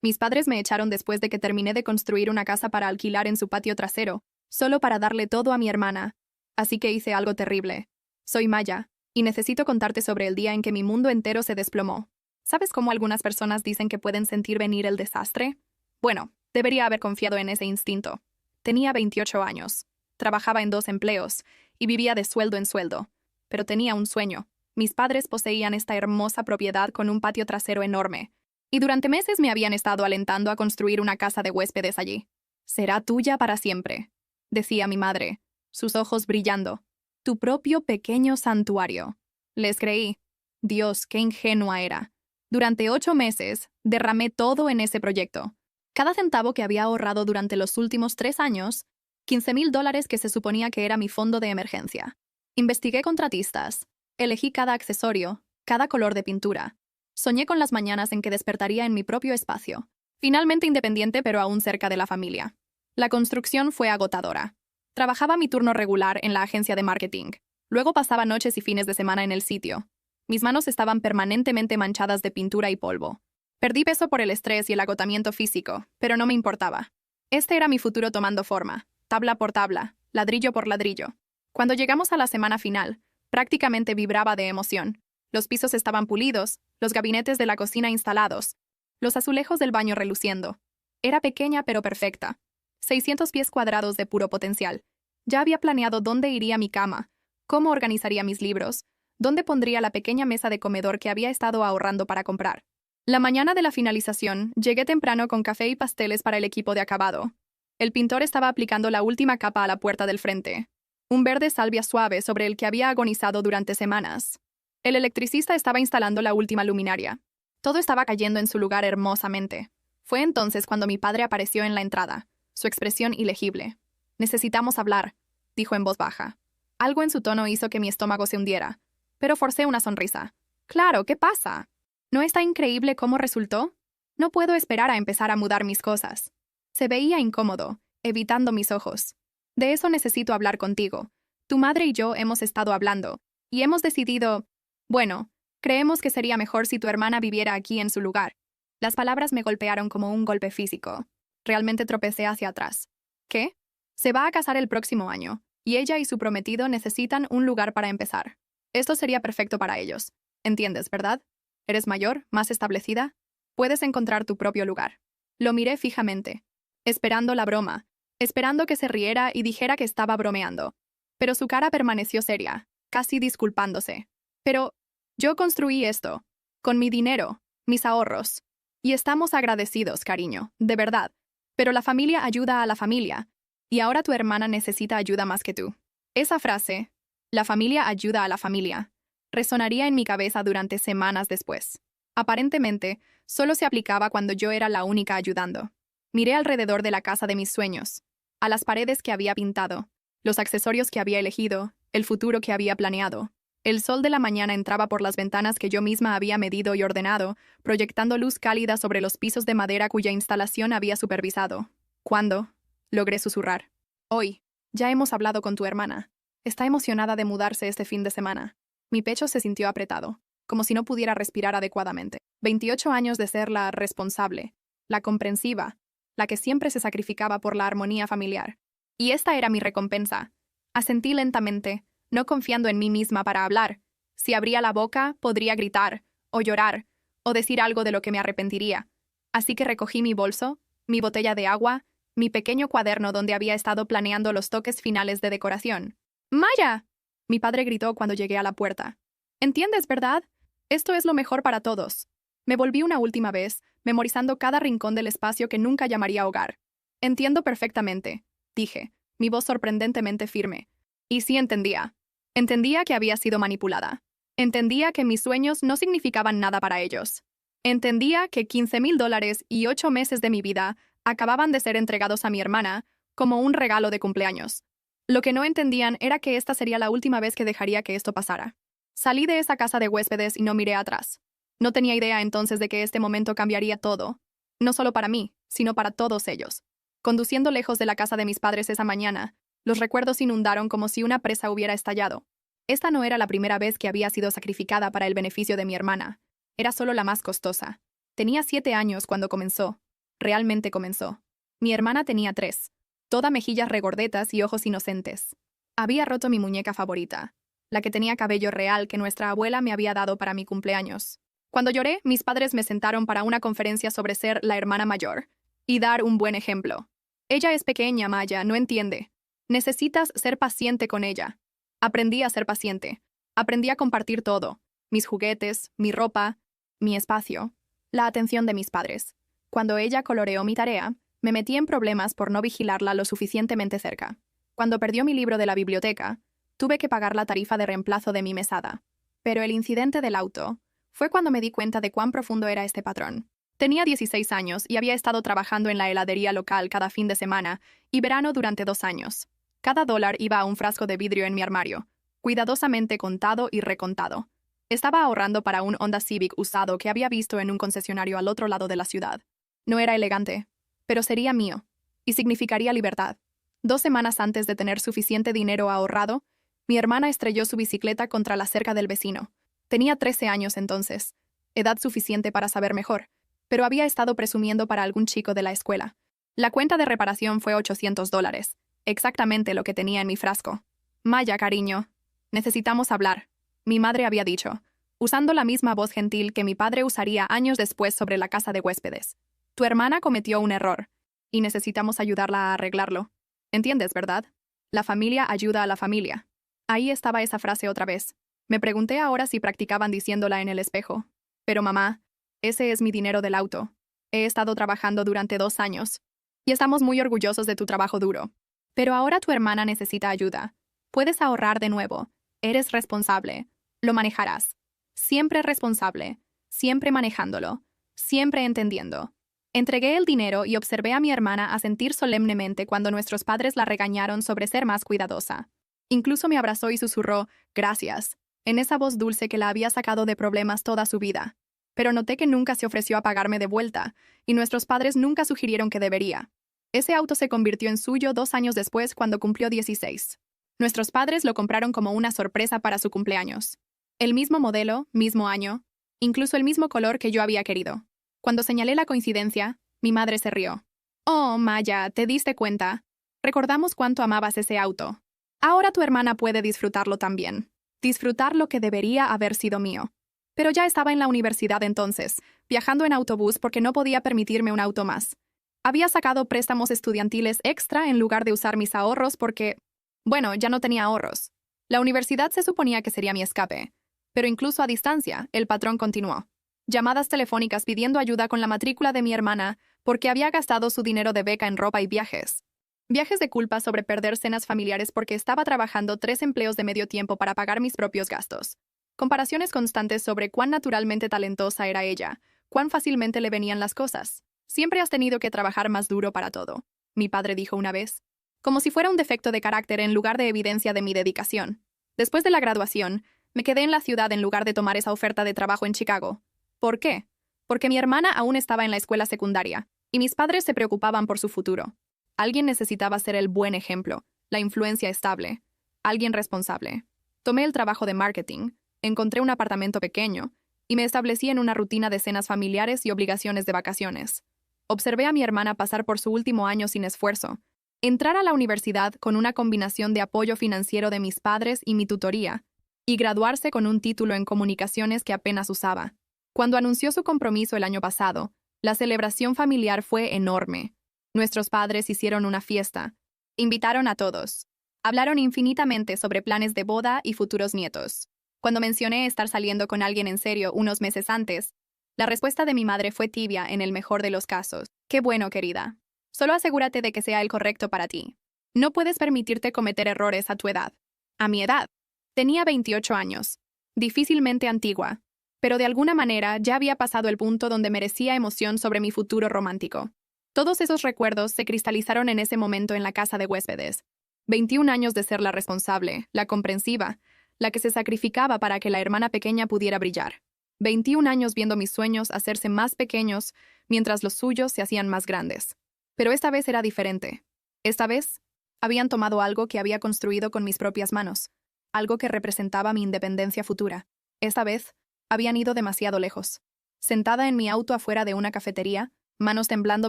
Mis padres me echaron después de que terminé de construir una casa para alquilar en su patio trasero, solo para darle todo a mi hermana. Así que hice algo terrible. Soy Maya, y necesito contarte sobre el día en que mi mundo entero se desplomó. ¿Sabes cómo algunas personas dicen que pueden sentir venir el desastre? Bueno, debería haber confiado en ese instinto. Tenía 28 años, trabajaba en 2 empleos, y vivía de sueldo en sueldo. Pero tenía un sueño. Mis padres poseían esta hermosa propiedad con un patio trasero enorme, y durante meses me habían estado alentando a construir una casa de huéspedes allí. Será tuya para siempre, decía mi madre, sus ojos brillando. Tu propio pequeño santuario. Les creí. Dios, qué ingenua era. Durante 8 meses, derramé todo en ese proyecto. Cada centavo que había ahorrado durante los últimos 3 años, $15,000 que se suponía que era mi fondo de emergencia. Investigué contratistas. Elegí cada accesorio, cada color de pintura. Soñé con las mañanas en que despertaría en mi propio espacio. Finalmente independiente, pero aún cerca de la familia. La construcción fue agotadora. Trabajaba mi turno regular en la agencia de marketing. Luego pasaba noches y fines de semana en el sitio. Mis manos estaban permanentemente manchadas de pintura y polvo. Perdí peso por el estrés y el agotamiento físico, pero no me importaba. Este era mi futuro tomando forma, tabla por tabla, ladrillo por ladrillo. Cuando llegamos a la semana final, prácticamente vibraba de emoción. Los pisos estaban pulidos, los gabinetes de la cocina instalados, los azulejos del baño reluciendo. Era pequeña pero perfecta. 600 pies cuadrados de puro potencial. Ya había planeado dónde iría mi cama, cómo organizaría mis libros, dónde pondría la pequeña mesa de comedor que había estado ahorrando para comprar. La mañana de la finalización, llegué temprano con café y pasteles para el equipo de acabado. El pintor estaba aplicando la última capa a la puerta del frente. Un verde salvia suave sobre el que había agonizado durante semanas. El electricista estaba instalando la última luminaria. Todo estaba cayendo en su lugar hermosamente. Fue entonces cuando mi padre apareció en la entrada, su expresión ilegible. «Necesitamos hablar», dijo en voz baja. Algo en su tono hizo que mi estómago se hundiera, pero forcé una sonrisa. «Claro, ¿qué pasa? ¿No está increíble cómo resultó? No puedo esperar a empezar a mudar mis cosas». Se veía incómodo, evitando mis ojos. «De eso necesito hablar contigo. Tu madre y yo hemos estado hablando, y hemos decidido... Bueno, creemos que sería mejor si tu hermana viviera aquí en su lugar». Las palabras me golpearon como un golpe físico. Realmente tropecé hacia atrás. ¿Qué? Se va a casar el próximo año, y ella y su prometido necesitan un lugar para empezar. Esto sería perfecto para ellos. ¿Entiendes, verdad? ¿Eres mayor, más establecida? Puedes encontrar tu propio lugar. Lo miré fijamente, esperando la broma, esperando que se riera y dijera que estaba bromeando. Pero su cara permaneció seria, casi disculpándose. Pero yo construí esto, con mi dinero, mis ahorros. Y estamos agradecidos, cariño, de verdad. Pero la familia ayuda a la familia, y ahora tu hermana necesita ayuda más que tú. Esa frase, la familia ayuda a la familia, resonaría en mi cabeza durante semanas después. Aparentemente, solo se aplicaba cuando yo era la única ayudando. Miré alrededor de la casa de mis sueños, a las paredes que había pintado, los accesorios que había elegido, el futuro que había planeado. El sol de la mañana entraba por las ventanas que yo misma había medido y ordenado, proyectando luz cálida sobre los pisos de madera cuya instalación había supervisado. ¿Cuándo? Logré susurrar. Hoy. Ya hemos hablado con tu hermana. Está emocionada de mudarse este fin de semana. Mi pecho se sintió apretado, como si no pudiera respirar adecuadamente. 28 años de ser la responsable, la comprensiva, la que siempre se sacrificaba por la armonía familiar. Y esta era mi recompensa. Asentí lentamente, no confiando en mí misma para hablar. Si abría la boca, podría gritar, o llorar, o decir algo de lo que me arrepentiría. Así que recogí mi bolso, mi botella de agua, mi pequeño cuaderno donde había estado planeando los toques finales de decoración. «¡Maya!», mi padre gritó cuando llegué a la puerta. «¿Entiendes, verdad? Esto es lo mejor para todos». Me volví una última vez, memorizando cada rincón del espacio que nunca llamaría hogar. «Entiendo perfectamente», dije, mi voz sorprendentemente firme. Y sí entendía. Entendía que había sido manipulada. Entendía que mis sueños no significaban nada para ellos. Entendía que $15,000 y 8 meses de mi vida acababan de ser entregados a mi hermana como un regalo de cumpleaños. Lo que no entendían era que esta sería la última vez que dejaría que esto pasara. Salí de esa casa de huéspedes y no miré atrás. No tenía idea entonces de que este momento cambiaría todo. No solo para mí, sino para todos ellos. Conduciendo lejos de la casa de mis padres esa mañana, los recuerdos inundaron como si una presa hubiera estallado. Esta no era la primera vez que había sido sacrificada para el beneficio de mi hermana. Era solo la más costosa. Tenía 7 años cuando comenzó, realmente comenzó. Mi hermana tenía 3, toda mejillas regordetas y ojos inocentes. Había roto mi muñeca favorita, la que tenía cabello real que nuestra abuela me había dado para mi cumpleaños. Cuando lloré, mis padres me sentaron para una conferencia sobre ser la hermana mayor y dar un buen ejemplo. Ella es pequeña, Maya, no entiende. Necesitas ser paciente con ella. Aprendí a ser paciente. Aprendí a compartir todo: mis juguetes, mi ropa, mi espacio, la atención de mis padres. Cuando ella coloreó mi tarea, me metí en problemas por no vigilarla lo suficientemente cerca. Cuando perdió mi libro de la biblioteca, tuve que pagar la tarifa de reemplazo de mi mesada. Pero el incidente del auto fue cuando me di cuenta de cuán profundo era este patrón. Tenía 16 años y había estado trabajando en la heladería local cada fin de semana y verano durante 2 años. Cada dólar iba a un frasco de vidrio en mi armario, cuidadosamente contado y recontado. Estaba ahorrando para un Honda Civic usado que había visto en un concesionario al otro lado de la ciudad. No era elegante, pero sería mío, y significaría libertad. 2 semanas antes de tener suficiente dinero ahorrado, mi hermana estrelló su bicicleta contra la cerca del vecino. Tenía 13 años entonces, edad suficiente para saber mejor, pero había estado presumiendo para algún chico de la escuela. La cuenta de reparación fue $800, exactamente lo que tenía en mi frasco. Maya, cariño, necesitamos hablar, mi madre había dicho, usando la misma voz gentil que mi padre usaría años después sobre la casa de huéspedes. Tu hermana cometió un error, y necesitamos ayudarla a arreglarlo. ¿Entiendes, verdad? La familia ayuda a la familia. Ahí estaba esa frase otra vez. Me pregunté ahora si practicaban diciéndola en el espejo. Pero mamá, ese es mi dinero del auto. He estado trabajando durante 2 años. Y estamos muy orgullosos de tu trabajo duro. Pero ahora tu hermana necesita ayuda. Puedes ahorrar de nuevo. Eres responsable. Lo manejarás. Siempre responsable. Siempre manejándolo. Siempre entendiendo. Entregué el dinero y observé a mi hermana asentir solemnemente cuando nuestros padres la regañaron sobre ser más cuidadosa. Incluso me abrazó y susurró, gracias, en esa voz dulce que la había sacado de problemas toda su vida. Pero noté que nunca se ofreció a pagarme de vuelta, y nuestros padres nunca sugirieron que debería. Ese auto se convirtió en suyo 2 años después cuando cumplió 16. Nuestros padres lo compraron como una sorpresa para su cumpleaños. El mismo modelo, mismo año, incluso el mismo color que yo había querido. Cuando señalé la coincidencia, mi madre se rió. Oh, Maya, ¿te diste cuenta? Recordamos cuánto amabas ese auto. Ahora tu hermana puede disfrutarlo también. Disfrutar lo que debería haber sido mío. Pero ya estaba en la universidad entonces, viajando en autobús porque no podía permitirme un auto más. Había sacado préstamos estudiantiles extra en lugar de usar mis ahorros porque, bueno, ya no tenía ahorros. La universidad se suponía que sería mi escape. Pero incluso a distancia, el patrón continuó. Llamadas telefónicas pidiendo ayuda con la matrícula de mi hermana porque había gastado su dinero de beca en ropa y viajes. Viajes de culpa sobre perder cenas familiares porque estaba trabajando 3 empleos de medio tiempo para pagar mis propios gastos. Comparaciones constantes sobre cuán naturalmente talentosa era ella, cuán fácilmente le venían las cosas. Siempre has tenido que trabajar más duro para todo, mi padre dijo una vez. Como si fuera un defecto de carácter en lugar de evidencia de mi dedicación. Después de la graduación, me quedé en la ciudad en lugar de tomar esa oferta de trabajo en Chicago. ¿Por qué? Porque mi hermana aún estaba en la escuela secundaria, y mis padres se preocupaban por su futuro. Alguien necesitaba ser el buen ejemplo, la influencia estable, alguien responsable. Tomé el trabajo de marketing, encontré un apartamento pequeño, y me establecí en una rutina de cenas familiares y obligaciones de vacaciones. Observé a mi hermana pasar por su último año sin esfuerzo, entrar a la universidad con una combinación de apoyo financiero de mis padres y mi tutoría, y graduarse con un título en comunicaciones que apenas usaba. Cuando anunció su compromiso el año pasado, la celebración familiar fue enorme. Nuestros padres hicieron una fiesta. Invitaron a todos. Hablaron infinitamente sobre planes de boda y futuros nietos. Cuando mencioné estar saliendo con alguien en serio unos meses antes, la respuesta de mi madre fue tibia en el mejor de los casos. Qué bueno, querida. Solo asegúrate de que sea el correcto para ti. No puedes permitirte cometer errores a tu edad. A mi edad. Tenía 28 años. Difícilmente antigua. Pero de alguna manera ya había pasado el punto donde merecía emoción sobre mi futuro romántico. Todos esos recuerdos se cristalizaron en ese momento en la casa de huéspedes. 21 años de ser la responsable, la comprensiva, la que se sacrificaba para que la hermana pequeña pudiera brillar. 21 años viendo mis sueños hacerse más pequeños mientras los suyos se hacían más grandes. Pero esta vez era diferente. Esta vez, habían tomado algo que había construido con mis propias manos, algo que representaba mi independencia futura. Esta vez, habían ido demasiado lejos. Sentada en mi auto afuera de una cafetería, manos temblando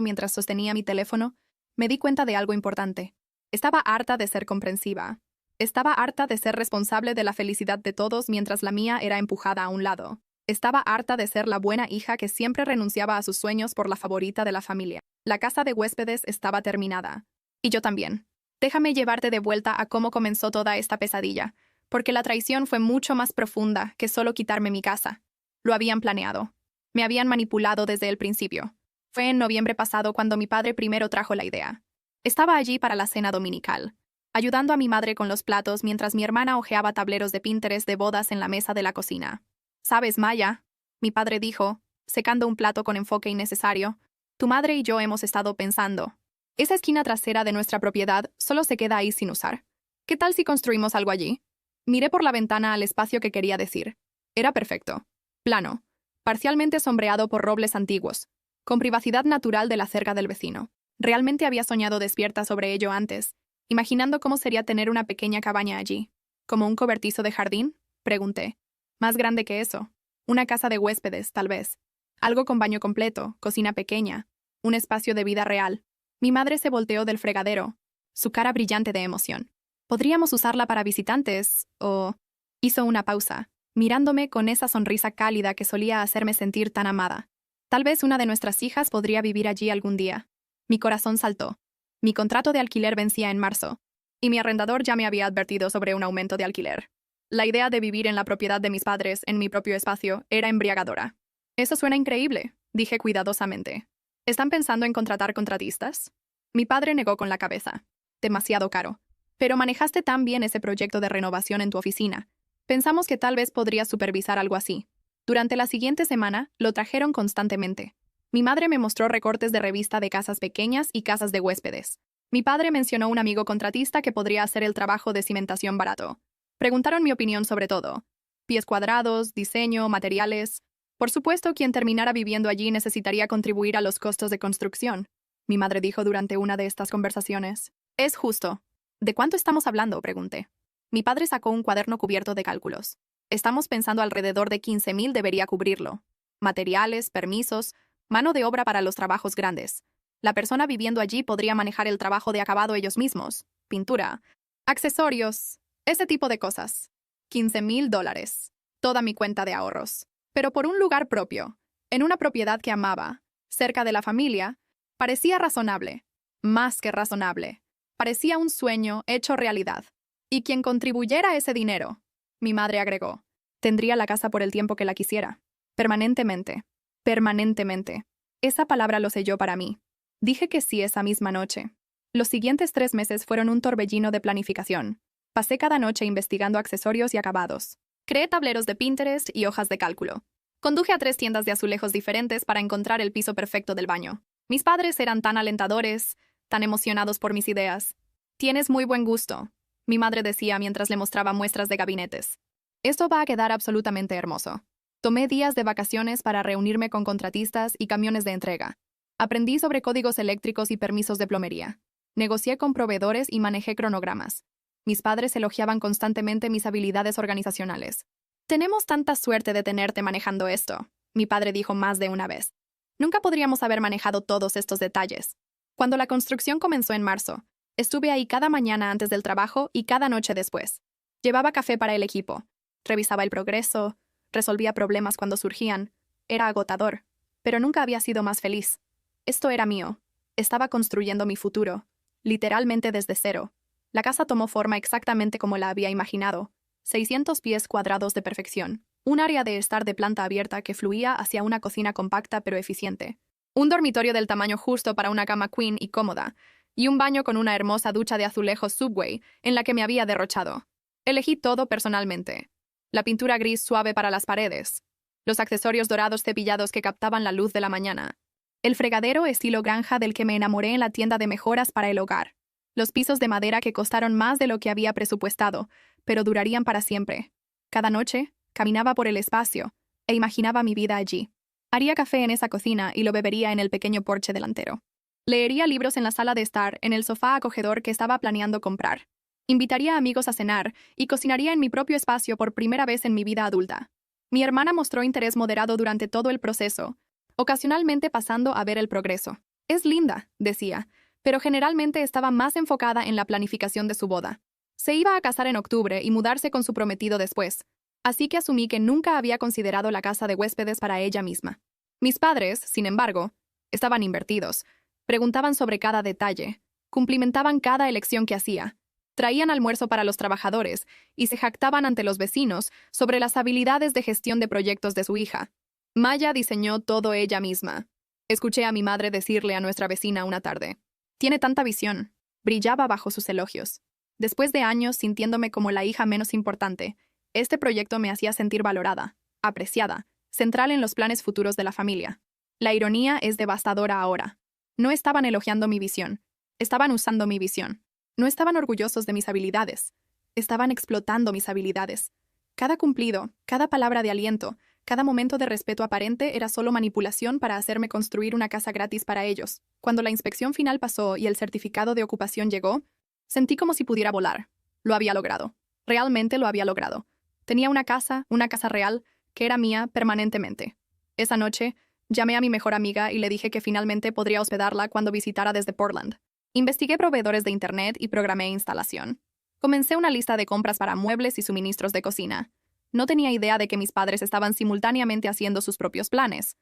mientras sostenía mi teléfono, me di cuenta de algo importante. Estaba harta de ser comprensiva. Estaba harta de ser responsable de la felicidad de todos mientras la mía era empujada a un lado. Estaba harta de ser la buena hija que siempre renunciaba a sus sueños por la favorita de la familia. La casa de huéspedes estaba terminada. Y yo también. Déjame llevarte de vuelta a cómo comenzó toda esta pesadilla, porque la traición fue mucho más profunda que solo quitarme mi casa. Lo habían planeado. Me habían manipulado desde el principio. Fue en noviembre pasado cuando mi padre primero trajo la idea. Estaba allí para la cena dominical, ayudando a mi madre con los platos mientras mi hermana hojeaba tableros de Pinterest de bodas en la mesa de la cocina. «¿Sabes, Maya?», mi padre dijo, secando un plato con enfoque innecesario, «tu madre y yo hemos estado pensando. Esa esquina trasera de nuestra propiedad solo se queda ahí sin usar. ¿Qué tal si construimos algo allí?». Miré por la ventana al espacio que quería decir. Era perfecto. Plano. Parcialmente sombreado por robles antiguos, con privacidad natural de la cerca del vecino. Realmente había soñado despierta sobre ello antes, imaginando cómo sería tener una pequeña cabaña allí. ¿Como un cobertizo de jardín?, pregunté. Más grande que eso. Una casa de huéspedes, tal vez. Algo con baño completo, cocina pequeña, un espacio de vida real. Mi madre se volteó del fregadero, su cara brillante de emoción. ¿Podríamos usarla para visitantes? O... Hizo una pausa, mirándome con esa sonrisa cálida que solía hacerme sentir tan amada. Tal vez una de nuestras hijas podría vivir allí algún día. Mi corazón saltó. Mi contrato de alquiler vencía en marzo, y mi arrendador ya me había advertido sobre un aumento de alquiler. La idea de vivir en la propiedad de mis padres, en mi propio espacio, era embriagadora. «Eso suena increíble», dije cuidadosamente. «¿Están pensando en contratar contratistas?». Mi padre negó con la cabeza. «Demasiado caro. Pero manejaste tan bien ese proyecto de renovación en tu oficina. Pensamos que tal vez podrías supervisar algo así». Durante la siguiente semana, lo trajeron constantemente. Mi madre me mostró recortes de revista de casas pequeñas y casas de huéspedes. Mi padre mencionó un amigo contratista que podría hacer el trabajo de cimentación barato. Preguntaron mi opinión sobre todo. Pies cuadrados, diseño, materiales. Por supuesto, quien terminara viviendo allí necesitaría contribuir a los costos de construcción. Mi madre dijo durante una de estas conversaciones. «Es justo». «¿De cuánto estamos hablando?», pregunté. Mi padre sacó un cuaderno cubierto de cálculos. «Estamos pensando alrededor de 15,000 debería cubrirlo. Materiales, permisos, mano de obra para los trabajos grandes. La persona viviendo allí podría manejar el trabajo de acabado ellos mismos. Pintura, accesorios, ese tipo de cosas. $15,000. Toda mi cuenta de ahorros. Pero por un lugar propio, en una propiedad que amaba, cerca de la familia, parecía razonable. Más que razonable. Parecía un sueño hecho realidad. Y quien contribuyera ese dinero, mi madre agregó, tendría la casa por el tiempo que la quisiera. Permanentemente. Permanentemente. Esa palabra lo selló para mí. Dije que sí esa misma noche. Los siguientes 3 meses fueron un torbellino de planificación. Pasé cada noche investigando accesorios y acabados. Creé tableros de Pinterest y hojas de cálculo. Conduje a 3 tiendas de azulejos diferentes para encontrar el piso perfecto del baño. Mis padres eran tan alentadores, tan emocionados por mis ideas. «Tienes muy buen gusto», mi madre decía mientras le mostraba muestras de gabinetes. «Esto va a quedar absolutamente hermoso». Tomé días de vacaciones para reunirme con contratistas y camiones de entrega. Aprendí sobre códigos eléctricos y permisos de plomería. Negocié con proveedores y manejé cronogramas. Mis padres elogiaban constantemente mis habilidades organizacionales. «Tenemos tanta suerte de tenerte manejando esto», mi padre dijo más de una vez. «Nunca podríamos haber manejado todos estos detalles». Cuando la construcción comenzó en marzo, estuve ahí cada mañana antes del trabajo y cada noche después. Llevaba café para el equipo, revisaba el progreso, resolvía problemas cuando surgían. Era agotador, pero nunca había sido más feliz. Esto era mío. Estaba construyendo mi futuro, literalmente desde cero. La casa tomó forma exactamente como la había imaginado. 600 pies cuadrados de perfección. Un área de estar de planta abierta que fluía hacia una cocina compacta pero eficiente. Un dormitorio del tamaño justo para una cama queen y cómoda. Y un baño con una hermosa ducha de azulejos Subway en la que me había derrochado. Elegí todo personalmente. La pintura gris suave para las paredes. Los accesorios dorados cepillados que captaban la luz de la mañana. El fregadero estilo granja del que me enamoré en la tienda de mejoras para el hogar. Los pisos de madera que costaron más de lo que había presupuestado, pero durarían para siempre. Cada noche, caminaba por el espacio e imaginaba mi vida allí. Haría café en esa cocina y lo bebería en el pequeño porche delantero. Leería libros en la sala de estar, en el sofá acogedor que estaba planeando comprar. Invitaría a amigos a cenar y cocinaría en mi propio espacio por primera vez en mi vida adulta. Mi hermana mostró interés moderado durante todo el proceso, ocasionalmente pasando a ver el progreso. Es linda, decía, pero generalmente estaba más enfocada en la planificación de su boda. Se iba a casar en octubre y mudarse con su prometido después, así que asumí que nunca había considerado la casa de huéspedes para ella misma. Mis padres, sin embargo, estaban invertidos. Preguntaban sobre cada detalle, cumplimentaban cada elección que hacía, traían almuerzo para los trabajadores y se jactaban ante los vecinos sobre las habilidades de gestión de proyectos de su hija. Maya diseñó todo ella misma. Escuché a mi madre decirle a nuestra vecina una tarde: «Tiene tanta visión». Brillaba bajo sus elogios. Después de años sintiéndome como la hija menos importante, este proyecto me hacía sentir valorada, apreciada, central en los planes futuros de la familia. La ironía es devastadora ahora. No estaban elogiando mi visión, estaban usando mi visión. No estaban orgullosos de mis habilidades, estaban explotando mis habilidades. Cada cumplido, cada palabra de aliento, cada momento de respeto aparente era solo manipulación para hacerme construir una casa gratis para ellos. Cuando la inspección final pasó y el certificado de ocupación llegó, sentí como si pudiera volar. Lo había logrado. Realmente lo había logrado. Tenía una casa real, que era mía permanentemente. Esa noche, llamé a mi mejor amiga y le dije que finalmente podría hospedarla cuando visitara desde Portland. Investigué proveedores de internet y programé instalación. Comencé una lista de compras para muebles y suministros de cocina. No tenía idea de que mis padres estaban simultáneamente haciendo sus propios planes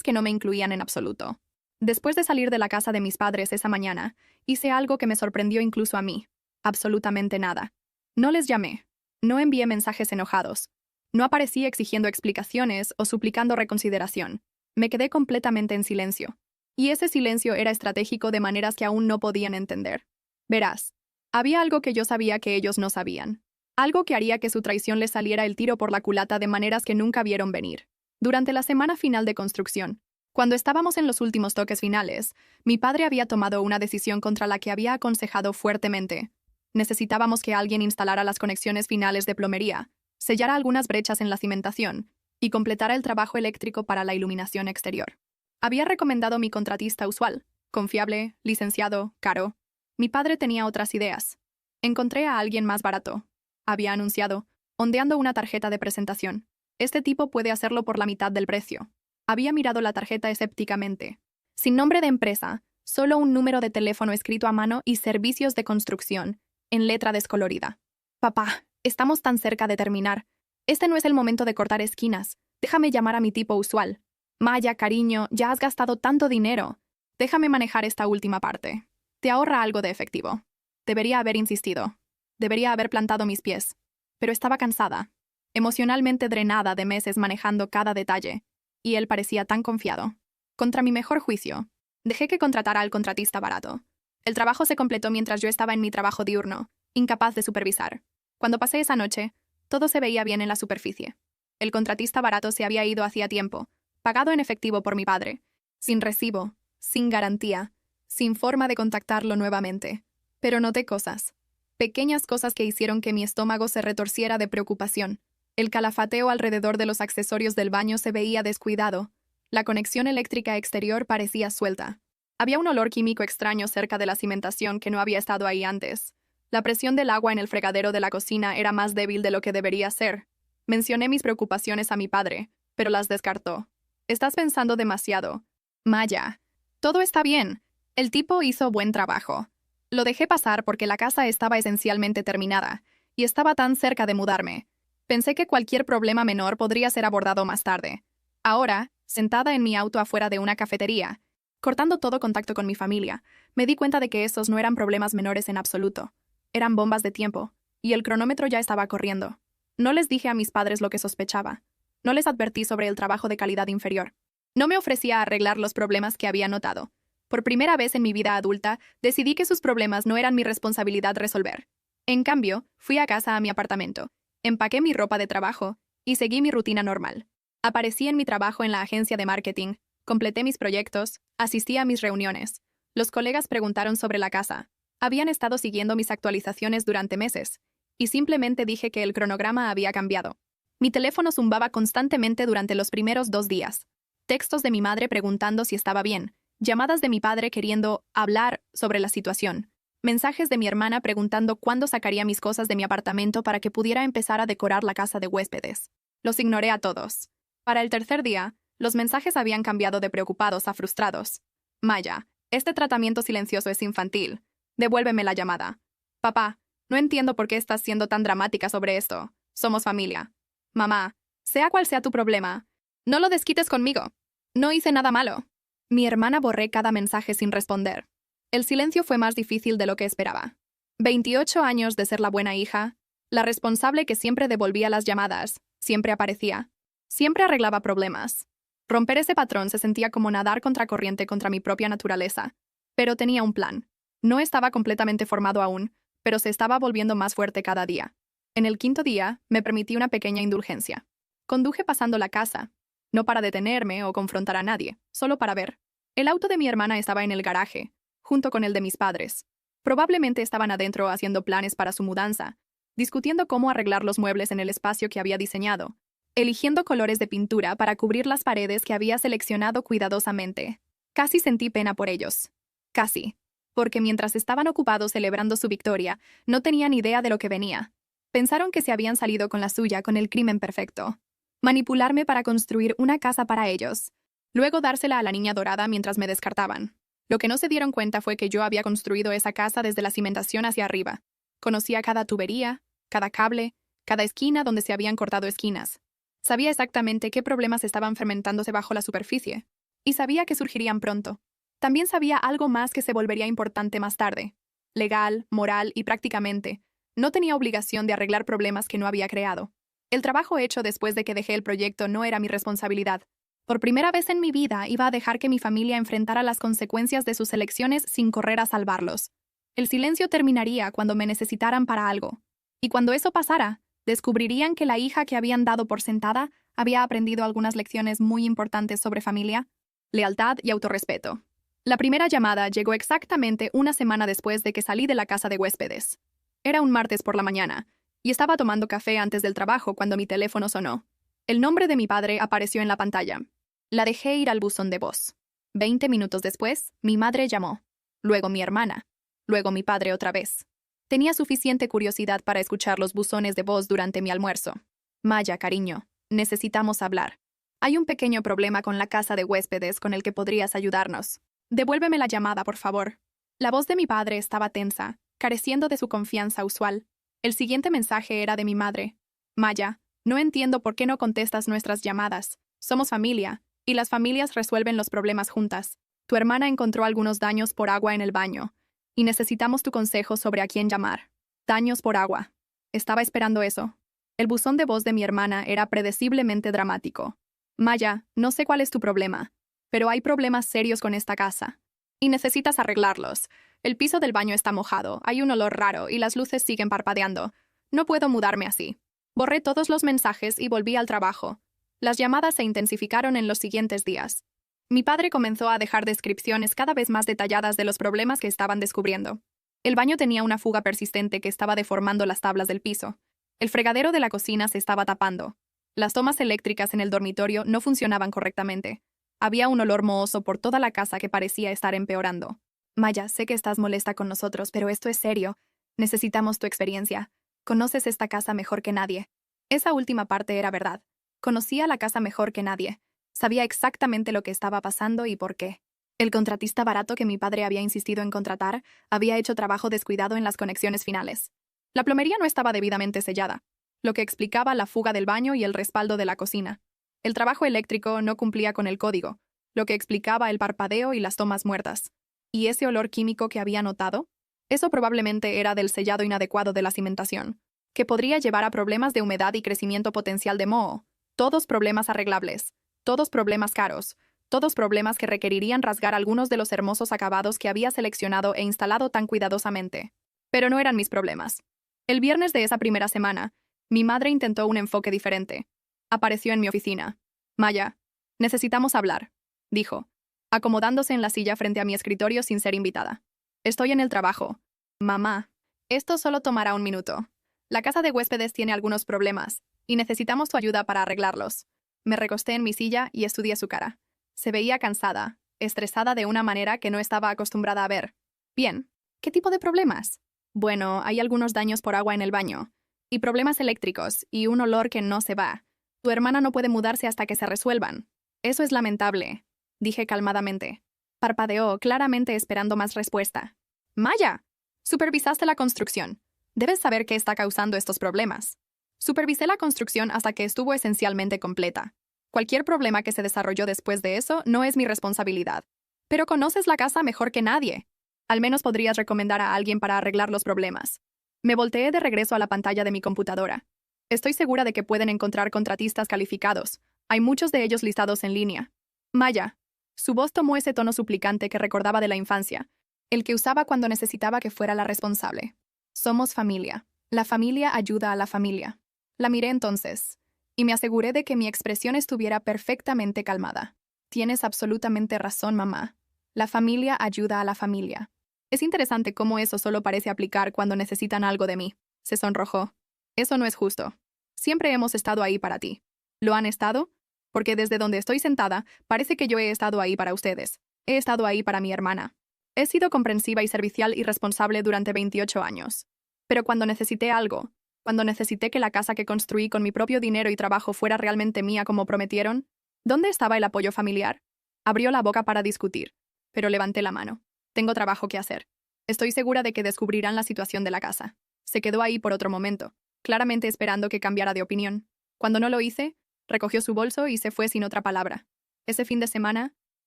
que no me incluían en absoluto. Después de salir de la casa de mis padres esa mañana, hice algo que me sorprendió incluso a mí. Absolutamente nada. No les llamé. No envié mensajes enojados. No aparecí exigiendo explicaciones o suplicando reconsideración. Me quedé completamente en silencio. Y ese silencio era estratégico de maneras que aún no podían entender. Verás, había algo que yo sabía que ellos no sabían. Algo que haría que su traición les saliera el tiro por la culata de maneras que nunca vieron venir. Durante la semana final de construcción, cuando estábamos en los últimos toques finales, mi padre había tomado una decisión contra la que había aconsejado fuertemente. Necesitábamos que alguien instalara las conexiones finales de plomería, sellara algunas brechas en la cimentación y completara el trabajo eléctrico para la iluminación exterior. Había recomendado mi contratista usual, confiable, licenciado, caro. Mi padre tenía otras ideas. Encontré a alguien más barato. Había anunciado, ondeando una tarjeta de presentación. Este tipo puede hacerlo por la mitad del precio. Había mirado la tarjeta escépticamente. Sin nombre de empresa, solo un número de teléfono escrito a mano y servicios de construcción, en letra descolorida. Papá, estamos tan cerca de terminar. Este no es el momento de cortar esquinas. Déjame llamar a mi tipo usual. Maya, cariño, ya has gastado tanto dinero. Déjame manejar esta última parte. Te ahorra algo de efectivo. Debería haber insistido. Debería haber plantado mis pies. Pero estaba cansada, emocionalmente drenada de meses manejando cada detalle, y él parecía tan confiado. Contra mi mejor juicio, dejé que contratara al contratista barato. El trabajo se completó mientras yo estaba en mi trabajo diurno, incapaz de supervisar. Cuando pasé esa noche, todo se veía bien en la superficie. El contratista barato se había ido hacía tiempo, pagado en efectivo por mi padre, sin recibo, sin garantía, sin forma de contactarlo nuevamente. Pero noté cosas. Pequeñas cosas que hicieron que mi estómago se retorciera de preocupación. El calafateo alrededor de los accesorios del baño se veía descuidado. La conexión eléctrica exterior parecía suelta. Había un olor químico extraño cerca de la cimentación que no había estado ahí antes. La presión del agua en el fregadero de la cocina era más débil de lo que debería ser. Mencioné mis preocupaciones a mi padre, pero las descartó. «Estás pensando demasiado. Maya, todo está bien. El tipo hizo buen trabajo». Lo dejé pasar porque la casa estaba esencialmente terminada, y estaba tan cerca de mudarme. Pensé que cualquier problema menor podría ser abordado más tarde. Ahora, sentada en mi auto afuera de una cafetería, cortando todo contacto con mi familia, me di cuenta de que esos no eran problemas menores en absoluto. Eran bombas de tiempo, y el cronómetro ya estaba corriendo. No les dije a mis padres lo que sospechaba. No les advertí sobre el trabajo de calidad inferior. No me ofrecía arreglar los problemas que había notado. Por primera vez en mi vida adulta, decidí que sus problemas no eran mi responsabilidad resolver. En cambio, fui a casa a mi apartamento, empaqué mi ropa de trabajo y seguí mi rutina normal. Aparecí en mi trabajo en la agencia de marketing, completé mis proyectos, asistí a mis reuniones. Los colegas preguntaron sobre la casa. Habían estado siguiendo mis actualizaciones durante meses, y simplemente dije que el cronograma había cambiado. Mi teléfono zumbaba constantemente durante los primeros 2 días. Textos de mi madre preguntando si estaba bien. Llamadas de mi padre queriendo hablar sobre la situación. Mensajes de mi hermana preguntando cuándo sacaría mis cosas de mi apartamento para que pudiera empezar a decorar la casa de huéspedes. Los ignoré a todos. Para el tercer día, Los mensajes habían cambiado de preocupados a frustrados. Maya, este tratamiento silencioso es infantil. Devuélveme la llamada. Papá, no entiendo por qué estás siendo tan dramática sobre esto. Somos familia. Mamá, sea cual sea tu problema, no lo desquites conmigo. No hice nada malo. Mi hermana borré cada mensaje sin responder. El silencio fue más difícil de lo que esperaba. 28 años de ser la buena hija, la responsable que siempre devolvía las llamadas, siempre aparecía, siempre arreglaba problemas. Romper ese patrón se sentía como nadar contracorriente contra mi propia naturaleza. Pero tenía un plan. No estaba completamente formado aún, pero se estaba volviendo más fuerte cada día. En el quinto día, me permití una pequeña indulgencia. Conduje pasando la casa, no para detenerme o confrontar a nadie, solo para ver. El auto de mi hermana estaba en el garaje, junto con el de mis padres. Probablemente estaban adentro haciendo planes para su mudanza, discutiendo cómo arreglar los muebles en el espacio que había diseñado, eligiendo colores de pintura para cubrir las paredes que había seleccionado cuidadosamente. Casi sentí pena por ellos. Casi. Porque mientras estaban ocupados celebrando su victoria, no tenían idea de lo que venía. Pensaron que se habían salido con la suya con el crimen perfecto. Manipularme para construir una casa para ellos. Luego dársela a la niña dorada mientras me descartaban. Lo que no se dieron cuenta fue que yo había construido esa casa desde la cimentación hacia arriba. Conocía cada tubería, cada cable, cada esquina donde se habían cortado esquinas. Sabía exactamente qué problemas estaban fermentándose bajo la superficie. Y sabía que surgirían pronto. También sabía algo más que se volvería importante más tarde. Legal, moral y prácticamente. No tenía obligación de arreglar problemas que no había creado. El trabajo hecho después de que dejé el proyecto no era mi responsabilidad. Por primera vez en mi vida iba a dejar que mi familia enfrentara las consecuencias de sus elecciones sin correr a salvarlos. El silencio terminaría cuando me necesitaran para algo. Y cuando eso pasara, descubrirían que la hija que habían dado por sentada había aprendido algunas lecciones muy importantes sobre familia, lealtad y autorrespeto. La primera llamada llegó exactamente una semana después de que salí de la casa de huéspedes. Era un martes por la mañana, y estaba tomando café antes del trabajo cuando mi teléfono sonó. El nombre de mi padre apareció en la pantalla. La dejé ir al buzón de voz. 20 minutos después, mi madre llamó. Luego mi hermana. Luego mi padre otra vez. Tenía suficiente curiosidad para escuchar los buzones de voz durante mi almuerzo. Maya, cariño, necesitamos hablar. Hay un pequeño problema con la casa de huéspedes con el que podrías ayudarnos. Devuélveme la llamada, por favor. La voz de mi padre estaba tensa, careciendo de su confianza usual. El siguiente mensaje era de mi madre. Maya, no entiendo por qué no contestas nuestras llamadas. Somos familia, y las familias resuelven los problemas juntas. Tu hermana encontró algunos daños por agua en el baño, y necesitamos tu consejo sobre a quién llamar. Daños por agua. Estaba esperando eso. El buzón de voz de mi hermana era predeciblemente dramático. Maya, no sé cuál es tu problema, pero hay problemas serios con esta casa. Y necesitas arreglarlos. El piso del baño está mojado, hay un olor raro y las luces siguen parpadeando. No puedo mudarme así. Borré todos los mensajes y volví al trabajo. Las llamadas se intensificaron en los siguientes días. Mi padre comenzó a dejar descripciones cada vez más detalladas de los problemas que estaban descubriendo. El baño tenía una fuga persistente que estaba deformando las tablas del piso. El fregadero de la cocina se estaba tapando. Las tomas eléctricas en el dormitorio no funcionaban correctamente. Había un olor mohoso por toda la casa que parecía estar empeorando. Maya, sé que estás molesta con nosotros, pero esto es serio. Necesitamos tu experiencia. Conoces esta casa mejor que nadie. Esa última parte era verdad. Conocía la casa mejor que nadie. Sabía exactamente lo que estaba pasando y por qué. El contratista barato que mi padre había insistido en contratar había hecho trabajo descuidado en las conexiones finales. La plomería no estaba debidamente sellada, lo que explicaba la fuga del baño y el respaldo de la cocina. El trabajo eléctrico no cumplía con el código, lo que explicaba el parpadeo y las tomas muertas. ¿Y ese olor químico que había notado? Eso probablemente era del sellado inadecuado de la cimentación, que podría llevar a problemas de humedad y crecimiento potencial de moho. Todos problemas arreglables, todos problemas caros, todos problemas que requerirían rasgar algunos de los hermosos acabados que había seleccionado e instalado tan cuidadosamente. Pero no eran mis problemas. El viernes de esa primera semana, mi madre intentó un enfoque diferente. Apareció en mi oficina. Maya, necesitamos hablar, dijo, acomodándose en la silla frente a mi escritorio sin ser invitada. Estoy en el trabajo. Mamá, esto solo tomará un minuto. La casa de huéspedes tiene algunos problemas, y necesitamos tu ayuda para arreglarlos. Me recosté en mi silla y estudié su cara. Se veía cansada, estresada de una manera que no estaba acostumbrada a ver. Bien, ¿qué tipo de problemas? Bueno, hay algunos daños por agua en el baño, y problemas eléctricos, y un olor que no se va. Tu hermana no puede mudarse hasta que se resuelvan. Eso es lamentable, dije calmadamente. Parpadeó, claramente esperando más respuesta. Maya, supervisaste la construcción. Debes saber qué está causando estos problemas. Supervisé la construcción hasta que estuvo esencialmente completa. Cualquier problema que se desarrolló después de eso no es mi responsabilidad. Pero conoces la casa mejor que nadie. Al menos podrías recomendar a alguien para arreglar los problemas. Me volteé de regreso a la pantalla de mi computadora. Estoy segura de que pueden encontrar contratistas calificados. Hay muchos de ellos listados en línea. Maya. Su voz tomó ese tono suplicante que recordaba de la infancia, el que usaba cuando necesitaba que fuera la responsable. Somos familia. La familia ayuda a la familia. La miré entonces, y me aseguré de que mi expresión estuviera perfectamente calmada. Tienes absolutamente razón, mamá. La familia ayuda a la familia. Es interesante cómo eso solo parece aplicar cuando necesitan algo de mí. Se sonrojó. Eso no es justo. Siempre hemos estado ahí para ti. ¿Lo han estado? Porque desde donde estoy sentada, parece que yo he estado ahí para ustedes. He estado ahí para mi hermana. He sido comprensiva y servicial y responsable durante 28 años. Pero cuando necesité algo, cuando necesité que la casa que construí con mi propio dinero y trabajo fuera realmente mía como prometieron, ¿dónde estaba el apoyo familiar? Abrió la boca para discutir, pero levanté la mano. Tengo trabajo que hacer. Estoy segura de que descubrirán la situación de la casa. Se quedó ahí por otro momento, claramente esperando que cambiara de opinión. Cuando no lo hice, recogió su bolso y se fue sin otra palabra. Ese fin de semana,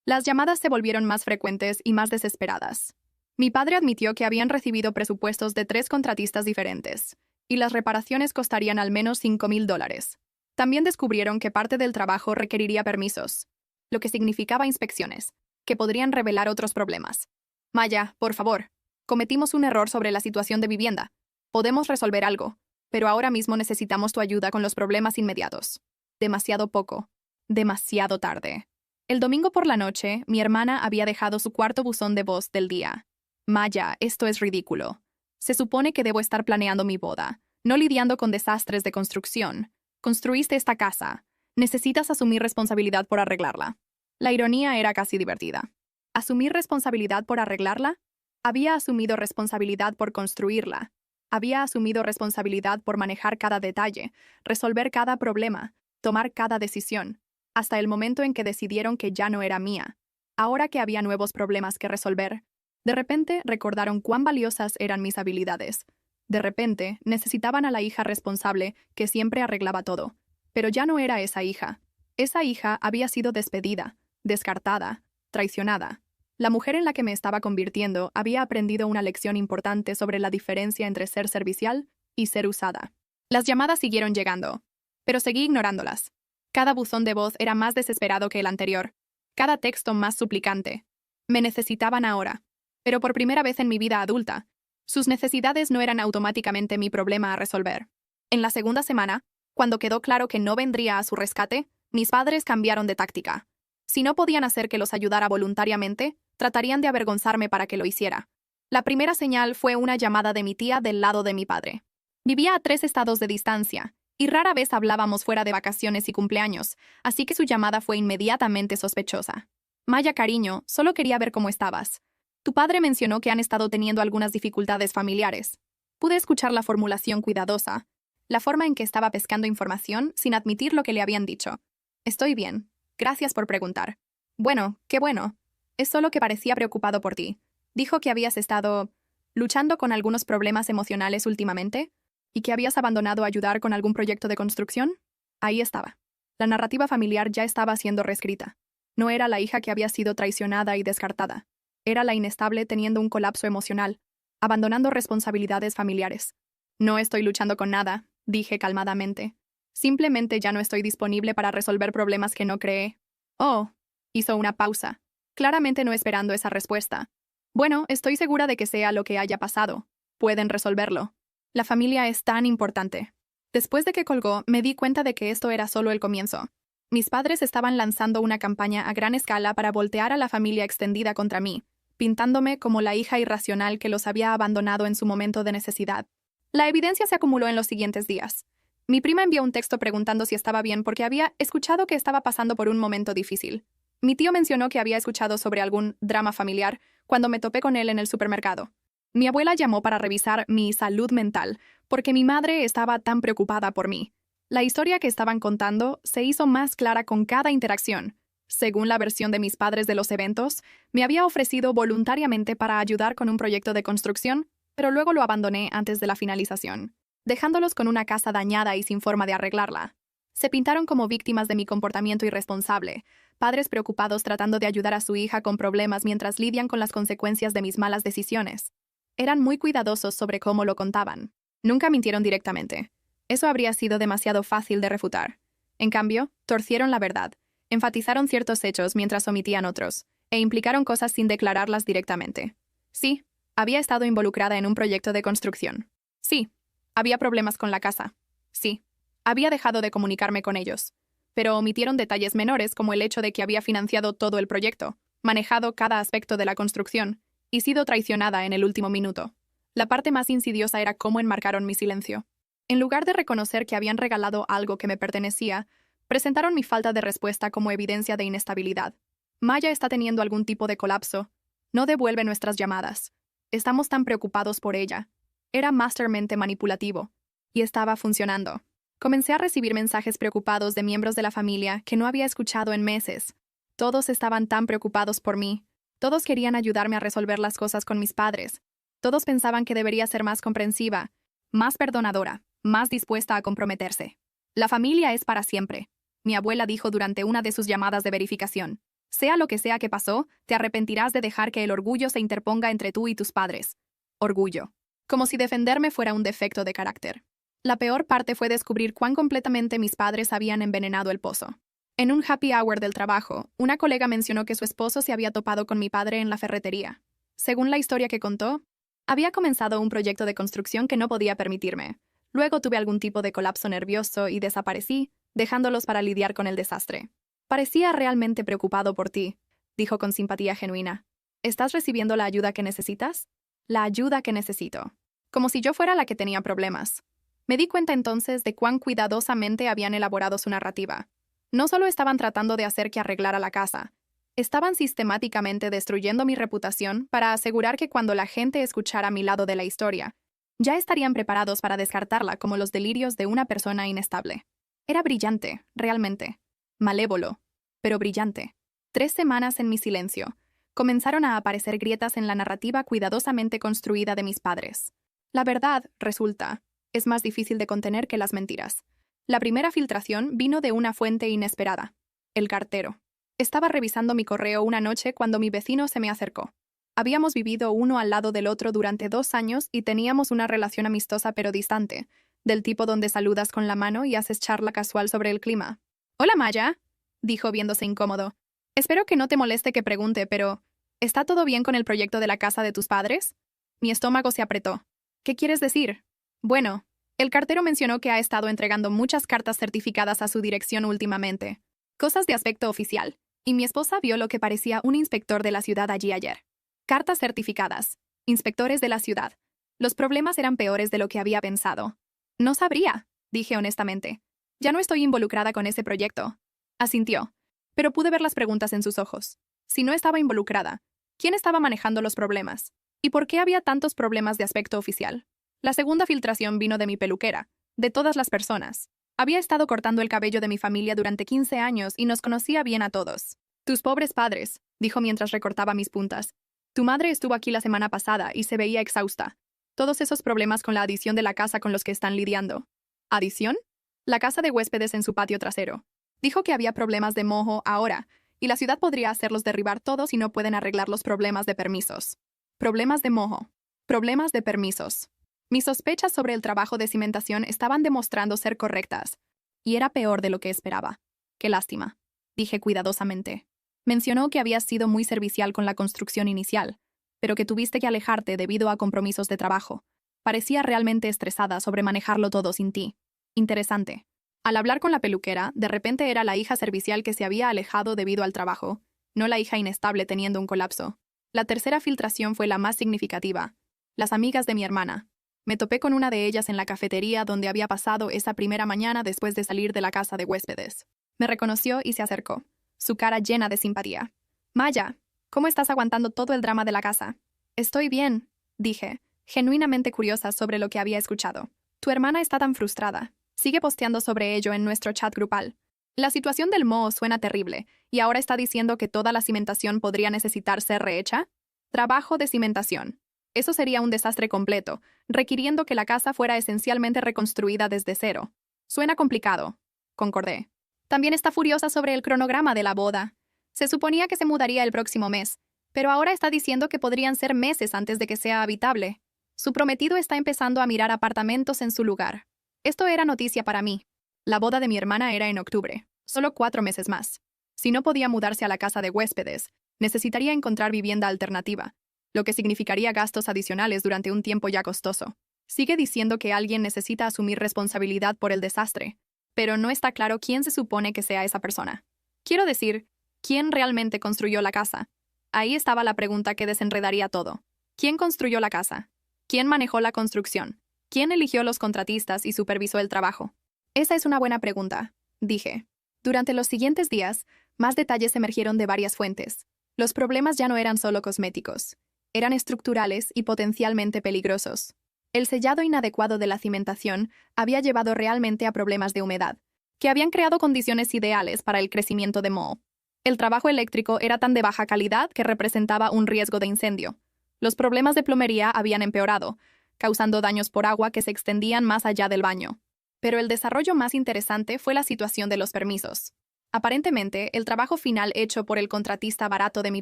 las llamadas se volvieron más frecuentes y más desesperadas. Mi padre admitió que habían recibido presupuestos de 3 contratistas diferentes, y las reparaciones costarían al menos $5,000. También descubrieron que parte del trabajo requeriría permisos, lo que significaba inspecciones, que podrían revelar otros problemas. Maya, por favor, cometimos un error sobre la situación de vivienda. Podemos resolver algo, pero ahora mismo necesitamos tu ayuda con los problemas inmediatos. Demasiado poco. Demasiado tarde. El domingo por la noche, mi hermana había dejado su cuarto buzón de voz del día. Maya, esto es ridículo. Se supone que debo estar planeando mi boda, no lidiando con desastres de construcción. Construiste esta casa. Necesitas asumir responsabilidad por arreglarla. La ironía era casi divertida. ¿Asumir responsabilidad por arreglarla? Había asumido responsabilidad por construirla. Había asumido responsabilidad por manejar cada detalle, resolver cada problema, tomar cada decisión, hasta el momento en que decidieron que ya no era mía. Ahora que había nuevos problemas que resolver, de repente recordaron cuán valiosas eran mis habilidades. De repente necesitaban a la hija responsable que siempre arreglaba todo. Pero ya no era esa hija. Esa hija había sido despedida, descartada, traicionada. La mujer en la que me estaba convirtiendo había aprendido una lección importante sobre la diferencia entre ser servicial y ser usada. Las llamadas siguieron llegando, pero seguí ignorándolas. Cada buzón de voz era más desesperado que el anterior, cada texto más suplicante. Me necesitaban ahora, pero por primera vez en mi vida adulta, sus necesidades no eran automáticamente mi problema a resolver. En la segunda semana, cuando quedó claro que no vendría a su rescate, mis padres cambiaron de táctica. Si no podían hacer que los ayudara voluntariamente, tratarían de avergonzarme para que lo hiciera. La primera señal fue una llamada de mi tía del lado de mi padre. Vivía a 3 estados de distancia, y rara vez hablábamos fuera de vacaciones y cumpleaños, así que su llamada fue inmediatamente sospechosa. Maya, cariño, solo quería ver cómo estabas. Tu padre mencionó que han estado teniendo algunas dificultades familiares. Pude escuchar la formulación cuidadosa, la forma en que estaba pescando información sin admitir lo que le habían dicho. Estoy bien. Gracias por preguntar. Bueno, qué bueno. Es solo que parecía preocupado por ti. Dijo que habías estado luchando con algunos problemas emocionales últimamente y que habías abandonado ayudar con algún proyecto de construcción. Ahí estaba. La narrativa familiar ya estaba siendo reescrita. No era la hija que había sido traicionada y descartada. Era la inestable teniendo un colapso emocional, abandonando responsabilidades familiares. No estoy luchando con nada, dije calmadamente. Simplemente ya no estoy disponible para resolver problemas que no creé. Oh, hizo una pausa, claramente no esperando esa respuesta. Bueno, estoy segura de que sea lo que haya pasado. Pueden resolverlo. La familia es tan importante. Después de que colgó, me di cuenta de que esto era solo el comienzo. Mis padres estaban lanzando una campaña a gran escala para voltear a la familia extendida contra mí, pintándome como la hija irracional que los había abandonado en su momento de necesidad. La evidencia se acumuló en los siguientes días. Mi prima envió un texto preguntando si estaba bien porque había escuchado que estaba pasando por un momento difícil. Mi tío mencionó que había escuchado sobre algún drama familiar cuando me topé con él en el supermercado. Mi abuela llamó para revisar mi salud mental porque mi madre estaba tan preocupada por mí. La historia que estaban contando se hizo más clara con cada interacción. Según la versión de mis padres de los eventos, me había ofrecido voluntariamente para ayudar con un proyecto de construcción, pero luego lo abandoné antes de la finalización, dejándolos con una casa dañada y sin forma de arreglarla. Se pintaron como víctimas de mi comportamiento irresponsable, padres preocupados tratando de ayudar a su hija con problemas mientras lidian con las consecuencias de mis malas decisiones. Eran muy cuidadosos sobre cómo lo contaban. Nunca mintieron directamente. Eso habría sido demasiado fácil de refutar. En cambio, torcieron la verdad, enfatizaron ciertos hechos mientras omitían otros, e implicaron cosas sin declararlas directamente. Sí, había estado involucrada en un proyecto de construcción. Sí, había problemas con la casa. Sí, había dejado de comunicarme con ellos. Pero omitieron detalles menores como el hecho de que había financiado todo el proyecto, manejado cada aspecto de la construcción, y sido traicionada en el último minuto. La parte más insidiosa era cómo enmarcaron mi silencio. En lugar de reconocer que habían regalado algo que me pertenecía, presentaron mi falta de respuesta como evidencia de inestabilidad. Maya está teniendo algún tipo de colapso. No devuelve nuestras llamadas. Estamos tan preocupados por ella. Era mastermente manipulativo. Y estaba funcionando. Comencé a recibir mensajes preocupados de miembros de la familia que no había escuchado en meses. Todos estaban tan preocupados por mí. Todos querían ayudarme a resolver las cosas con mis padres. Todos pensaban que debería ser más comprensiva, más perdonadora, más dispuesta a comprometerse. La familia es para siempre, mi abuela dijo durante una de sus llamadas de verificación. Sea lo que sea que pasó, te arrepentirás de dejar que el orgullo se interponga entre tú y tus padres. Orgullo. Como si defenderme fuera un defecto de carácter. La peor parte fue descubrir cuán completamente mis padres habían envenenado el pozo. En un happy hour del trabajo, una colega mencionó que su esposo se había topado con mi padre en la ferretería. Según la historia que contó, había comenzado un proyecto de construcción que no podía permitirme. Luego tuve algún tipo de colapso nervioso y desaparecí, dejándolos para lidiar con el desastre. Parecía realmente preocupado por ti, dijo con simpatía genuina. ¿Estás recibiendo la ayuda que necesitas? La ayuda que necesito. Como si yo fuera la que tenía problemas. Me di cuenta entonces de cuán cuidadosamente habían elaborado su narrativa. No solo estaban tratando de hacer que arreglara la casa, estaban sistemáticamente destruyendo mi reputación para asegurar que cuando la gente escuchara mi lado de la historia, ya estarían preparados para descartarla como los delirios de una persona inestable. Era brillante, realmente. Malévolo, pero brillante. 3 semanas en mi silencio. Comenzaron a aparecer grietas en la narrativa cuidadosamente construida de mis padres. La verdad, resulta, es más difícil de contener que las mentiras. La primera filtración vino de una fuente inesperada. El cartero. Estaba revisando mi correo una noche cuando mi vecino se me acercó. Habíamos vivido uno al lado del otro durante 2 años y teníamos una relación amistosa pero distante, del tipo donde saludas con la mano y haces charla casual sobre el clima. «Hola, Maya», dijo viéndose incómodo. «Espero que no te moleste que pregunte, pero ¿está todo bien con el proyecto de la casa de tus padres?» Mi estómago se apretó. «¿Qué quieres decir?» «Bueno, el cartero mencionó que ha estado entregando muchas cartas certificadas a su dirección últimamente. Cosas de aspecto oficial. Y mi esposa vio lo que parecía un inspector de la ciudad allí ayer. Cartas certificadas. Inspectores de la ciudad. Los problemas eran peores de lo que había pensado. No sabría, dije honestamente. Ya no estoy involucrada con ese proyecto. Asintió. Pero pude ver las preguntas en sus ojos. Si no estaba involucrada, ¿quién estaba manejando los problemas? ¿Y por qué había tantos problemas de aspecto oficial? La segunda filtración vino de mi peluquera, de todas las personas. Había estado cortando el cabello de mi familia durante 15 años y nos conocía bien a todos. Tus pobres padres, dijo mientras recortaba mis puntas. Tu madre estuvo aquí la semana pasada y se veía exhausta. Todos esos problemas con la adición de la casa con los que están lidiando. ¿Adición? La casa de huéspedes en su patio trasero. Dijo que había problemas de moho ahora, y la ciudad podría hacerlos derribar todos si no pueden arreglar los problemas de permisos. Problemas de moho. Problemas de permisos. Mis sospechas sobre el trabajo de cimentación estaban demostrando ser correctas, y era peor de lo que esperaba. Qué lástima, dije cuidadosamente. Mencionó que habías sido muy servicial con la construcción inicial, pero que tuviste que alejarte debido a compromisos de trabajo. Parecía realmente estresada sobre manejarlo todo sin ti. Interesante. Al hablar con la peluquera, de repente era la hija servicial que se había alejado debido al trabajo, no la hija inestable teniendo un colapso. La tercera filtración fue la más significativa. Las amigas de mi hermana. Me topé con una de ellas en la cafetería donde había pasado esa primera mañana después de salir de la casa de huéspedes. Me reconoció y se acercó, su cara llena de simpatía. «Maya, ¿cómo estás aguantando todo el drama de la casa?» «Estoy bien», dije, genuinamente curiosa sobre lo que había escuchado. «Tu hermana está tan frustrada. Sigue posteando sobre ello en nuestro chat grupal. La situación del moho suena terrible, y ahora está diciendo que toda la cimentación podría necesitar ser rehecha. Trabajo de cimentación. Eso sería un desastre completo, requiriendo que la casa fuera esencialmente reconstruida desde cero. Suena complicado, concordé. También está furiosa sobre el cronograma de la boda. Se suponía que se mudaría el próximo mes, pero ahora está diciendo que podrían ser meses antes de que sea habitable. Su prometido está empezando a mirar apartamentos en su lugar. Esto era noticia para mí. La boda de mi hermana era en octubre, solo 4 meses más. Si no podía mudarse a la casa de huéspedes, necesitaría encontrar vivienda alternativa, lo que significaría gastos adicionales durante un tiempo ya costoso. Sigue diciendo que alguien necesita asumir responsabilidad por el desastre, pero no está claro quién se supone que sea esa persona. Quiero decir, ¿quién realmente construyó la casa? Ahí estaba la pregunta que desenredaría todo. ¿Quién construyó la casa? ¿Quién manejó la construcción? ¿Quién eligió los contratistas y supervisó el trabajo? Esa es una buena pregunta, dije. Durante los siguientes días, más detalles emergieron de varias fuentes. Los problemas ya no eran solo cosméticos. Eran estructurales y potencialmente peligrosos. El sellado inadecuado de la cimentación había llevado realmente a problemas de humedad, que habían creado condiciones ideales para el crecimiento de moho. El trabajo eléctrico era tan de baja calidad que representaba un riesgo de incendio. Los problemas de plomería habían empeorado, causando daños por agua que se extendían más allá del baño. Pero el desarrollo más interesante fue la situación de los permisos. Aparentemente, el trabajo final hecho por el contratista barato de mi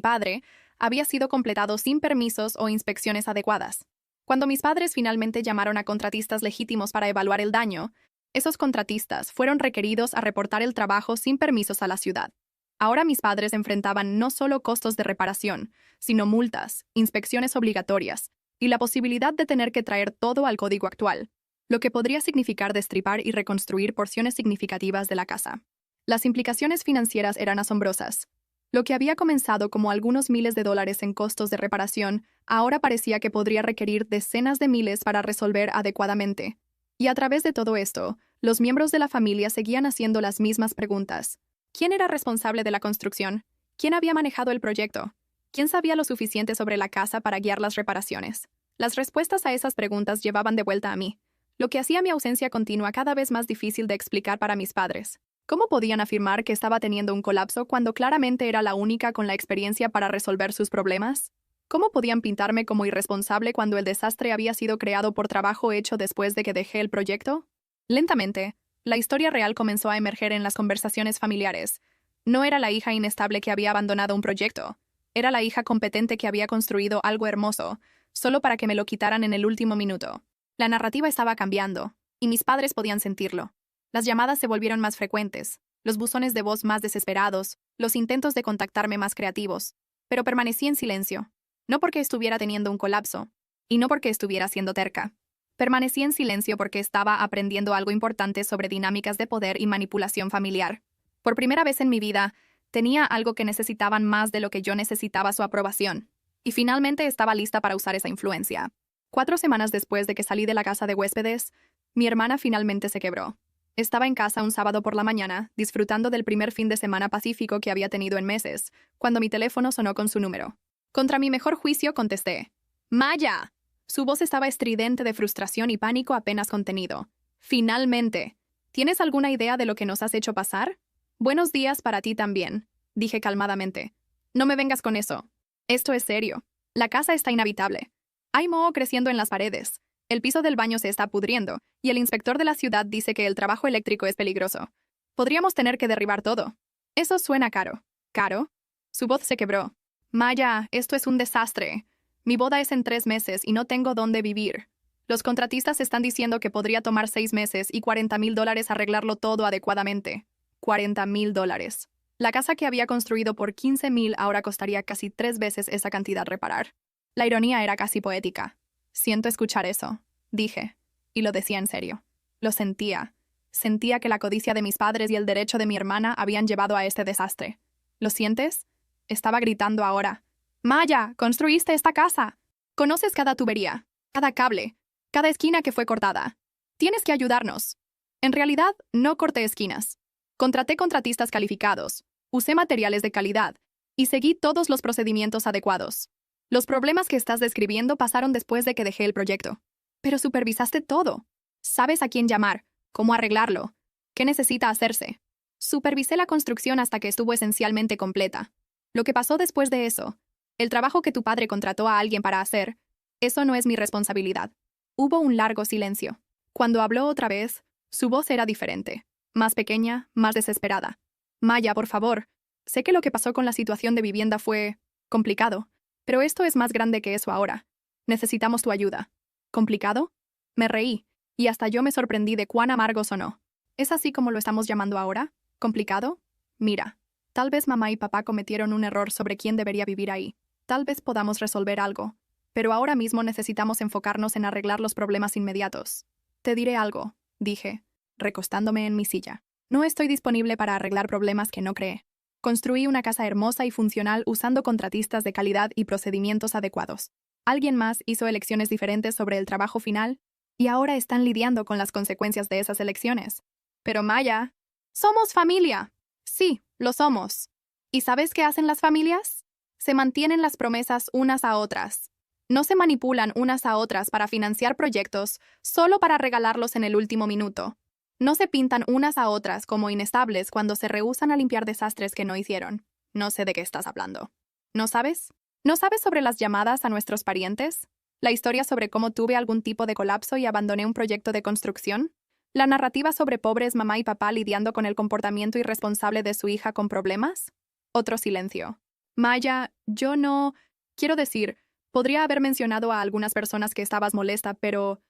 padre había sido completado sin permisos o inspecciones adecuadas. Cuando mis padres finalmente llamaron a contratistas legítimos para evaluar el daño, esos contratistas fueron requeridos a reportar el trabajo sin permisos a la ciudad. Ahora mis padres enfrentaban no solo costos de reparación, sino multas, inspecciones obligatorias y la posibilidad de tener que traer todo al código actual, lo que podría significar destripar y reconstruir porciones significativas de la casa. Las implicaciones financieras eran asombrosas. Lo que había comenzado como algunos miles de dólares en costos de reparación, ahora parecía que podría requerir decenas de miles para resolver adecuadamente. Y a través de todo esto, los miembros de la familia seguían haciendo las mismas preguntas. ¿Quién era responsable de la construcción? ¿Quién había manejado el proyecto? ¿Quién sabía lo suficiente sobre la casa para guiar las reparaciones? Las respuestas a esas preguntas llevaban de vuelta a mí, lo que hacía mi ausencia continua cada vez más difícil de explicar para mis padres. ¿Cómo podían afirmar que estaba teniendo un colapso cuando claramente era la única con la experiencia para resolver sus problemas? ¿Cómo podían pintarme como irresponsable cuando el desastre había sido creado por trabajo hecho después de que dejé el proyecto? Lentamente, la historia real comenzó a emerger en las conversaciones familiares. No era la hija inestable que había abandonado un proyecto. Era la hija competente que había construido algo hermoso, solo para que me lo quitaran en el último minuto. La narrativa estaba cambiando, y mis padres podían sentirlo. Las llamadas se volvieron más frecuentes, los buzones de voz más desesperados, los intentos de contactarme más creativos, pero permanecí en silencio. No porque estuviera teniendo un colapso, y no porque estuviera siendo terca. Permanecí en silencio porque estaba aprendiendo algo importante sobre dinámicas de poder y manipulación familiar. Por primera vez en mi vida, tenía algo que necesitaban más de lo que yo necesitaba su aprobación, y finalmente estaba lista para usar esa influencia. 4 semanas después de que salí de la casa de huéspedes, mi hermana finalmente se quebró. Estaba en casa un sábado por la mañana, disfrutando del primer fin de semana pacífico que había tenido en meses, cuando mi teléfono sonó con su número. Contra mi mejor juicio contesté. ¡Maya! Su voz estaba estridente de frustración y pánico apenas contenido. ¡Finalmente! ¿Tienes alguna idea de lo que nos has hecho pasar? Buenos días para ti también, dije calmadamente. No me vengas con eso. Esto es serio. La casa está inhabitable. Hay moho creciendo en las paredes. El piso del baño se está pudriendo, y el inspector de la ciudad dice que el trabajo eléctrico es peligroso. Podríamos tener que derribar todo. Eso suena caro. ¿Caro? Su voz se quebró. Maya, esto es un desastre. Mi boda es en 3 meses y no tengo dónde vivir. Los contratistas están diciendo que podría tomar 6 meses y $40,000 arreglarlo todo adecuadamente. $40,000. La casa que había construido por $15,000 ahora costaría casi 3 veces esa cantidad reparar. La ironía era casi poética. Siento escuchar eso, dije, y lo decía en serio. Lo sentía. Sentía que la codicia de mis padres y el derecho de mi hermana habían llevado a este desastre. ¿Lo sientes? Estaba gritando ahora. Maya, construiste esta casa. Conoces cada tubería, cada cable, cada esquina que fue cortada. Tienes que ayudarnos. En realidad, no corté esquinas. Contraté contratistas calificados, usé materiales de calidad y seguí todos los procedimientos adecuados. Los problemas que estás describiendo pasaron después de que dejé el proyecto. Pero supervisaste todo. Sabes a quién llamar, cómo arreglarlo, qué necesita hacerse. Supervisé la construcción hasta que estuvo esencialmente completa. Lo que pasó después de eso, el trabajo que tu padre contrató a alguien para hacer, eso no es mi responsabilidad. Hubo un largo silencio. Cuando habló otra vez, su voz era diferente, más pequeña, más desesperada. Maya, por favor, sé que lo que pasó con la situación de vivienda fue complicado, pero esto es más grande que eso ahora. Necesitamos tu ayuda. ¿Complicado? Me reí, y hasta yo me sorprendí de cuán amargo sonó. ¿Es así como lo estamos llamando ahora? ¿Complicado? Mira, tal vez mamá y papá cometieron un error sobre quién debería vivir ahí. Tal vez podamos resolver algo, pero ahora mismo necesitamos enfocarnos en arreglar los problemas inmediatos. Te diré algo, dije, recostándome en mi silla. No estoy disponible para arreglar problemas que no creé. Construí una casa hermosa y funcional usando contratistas de calidad y procedimientos adecuados. Alguien más hizo elecciones diferentes sobre el trabajo final y ahora están lidiando con las consecuencias de esas elecciones. Pero Maya, somos familia. Sí, lo somos. ¿Y sabes qué hacen las familias? Se mantienen las promesas unas a otras. No se manipulan unas a otras para financiar proyectos solo para regalarlos en el último minuto. No se pintan unas a otras como inestables cuando se rehúsan a limpiar desastres que no hicieron. No sé de qué estás hablando. ¿No sabes? ¿No sabes sobre las llamadas a nuestros parientes? ¿La historia sobre cómo tuve algún tipo de colapso y abandoné un proyecto de construcción? ¿La narrativa sobre pobres mamá y papá lidiando con el comportamiento irresponsable de su hija con problemas? Otro silencio. Maya, yo no... Quiero decir, podría haber mencionado a algunas personas que estabas molesta, pero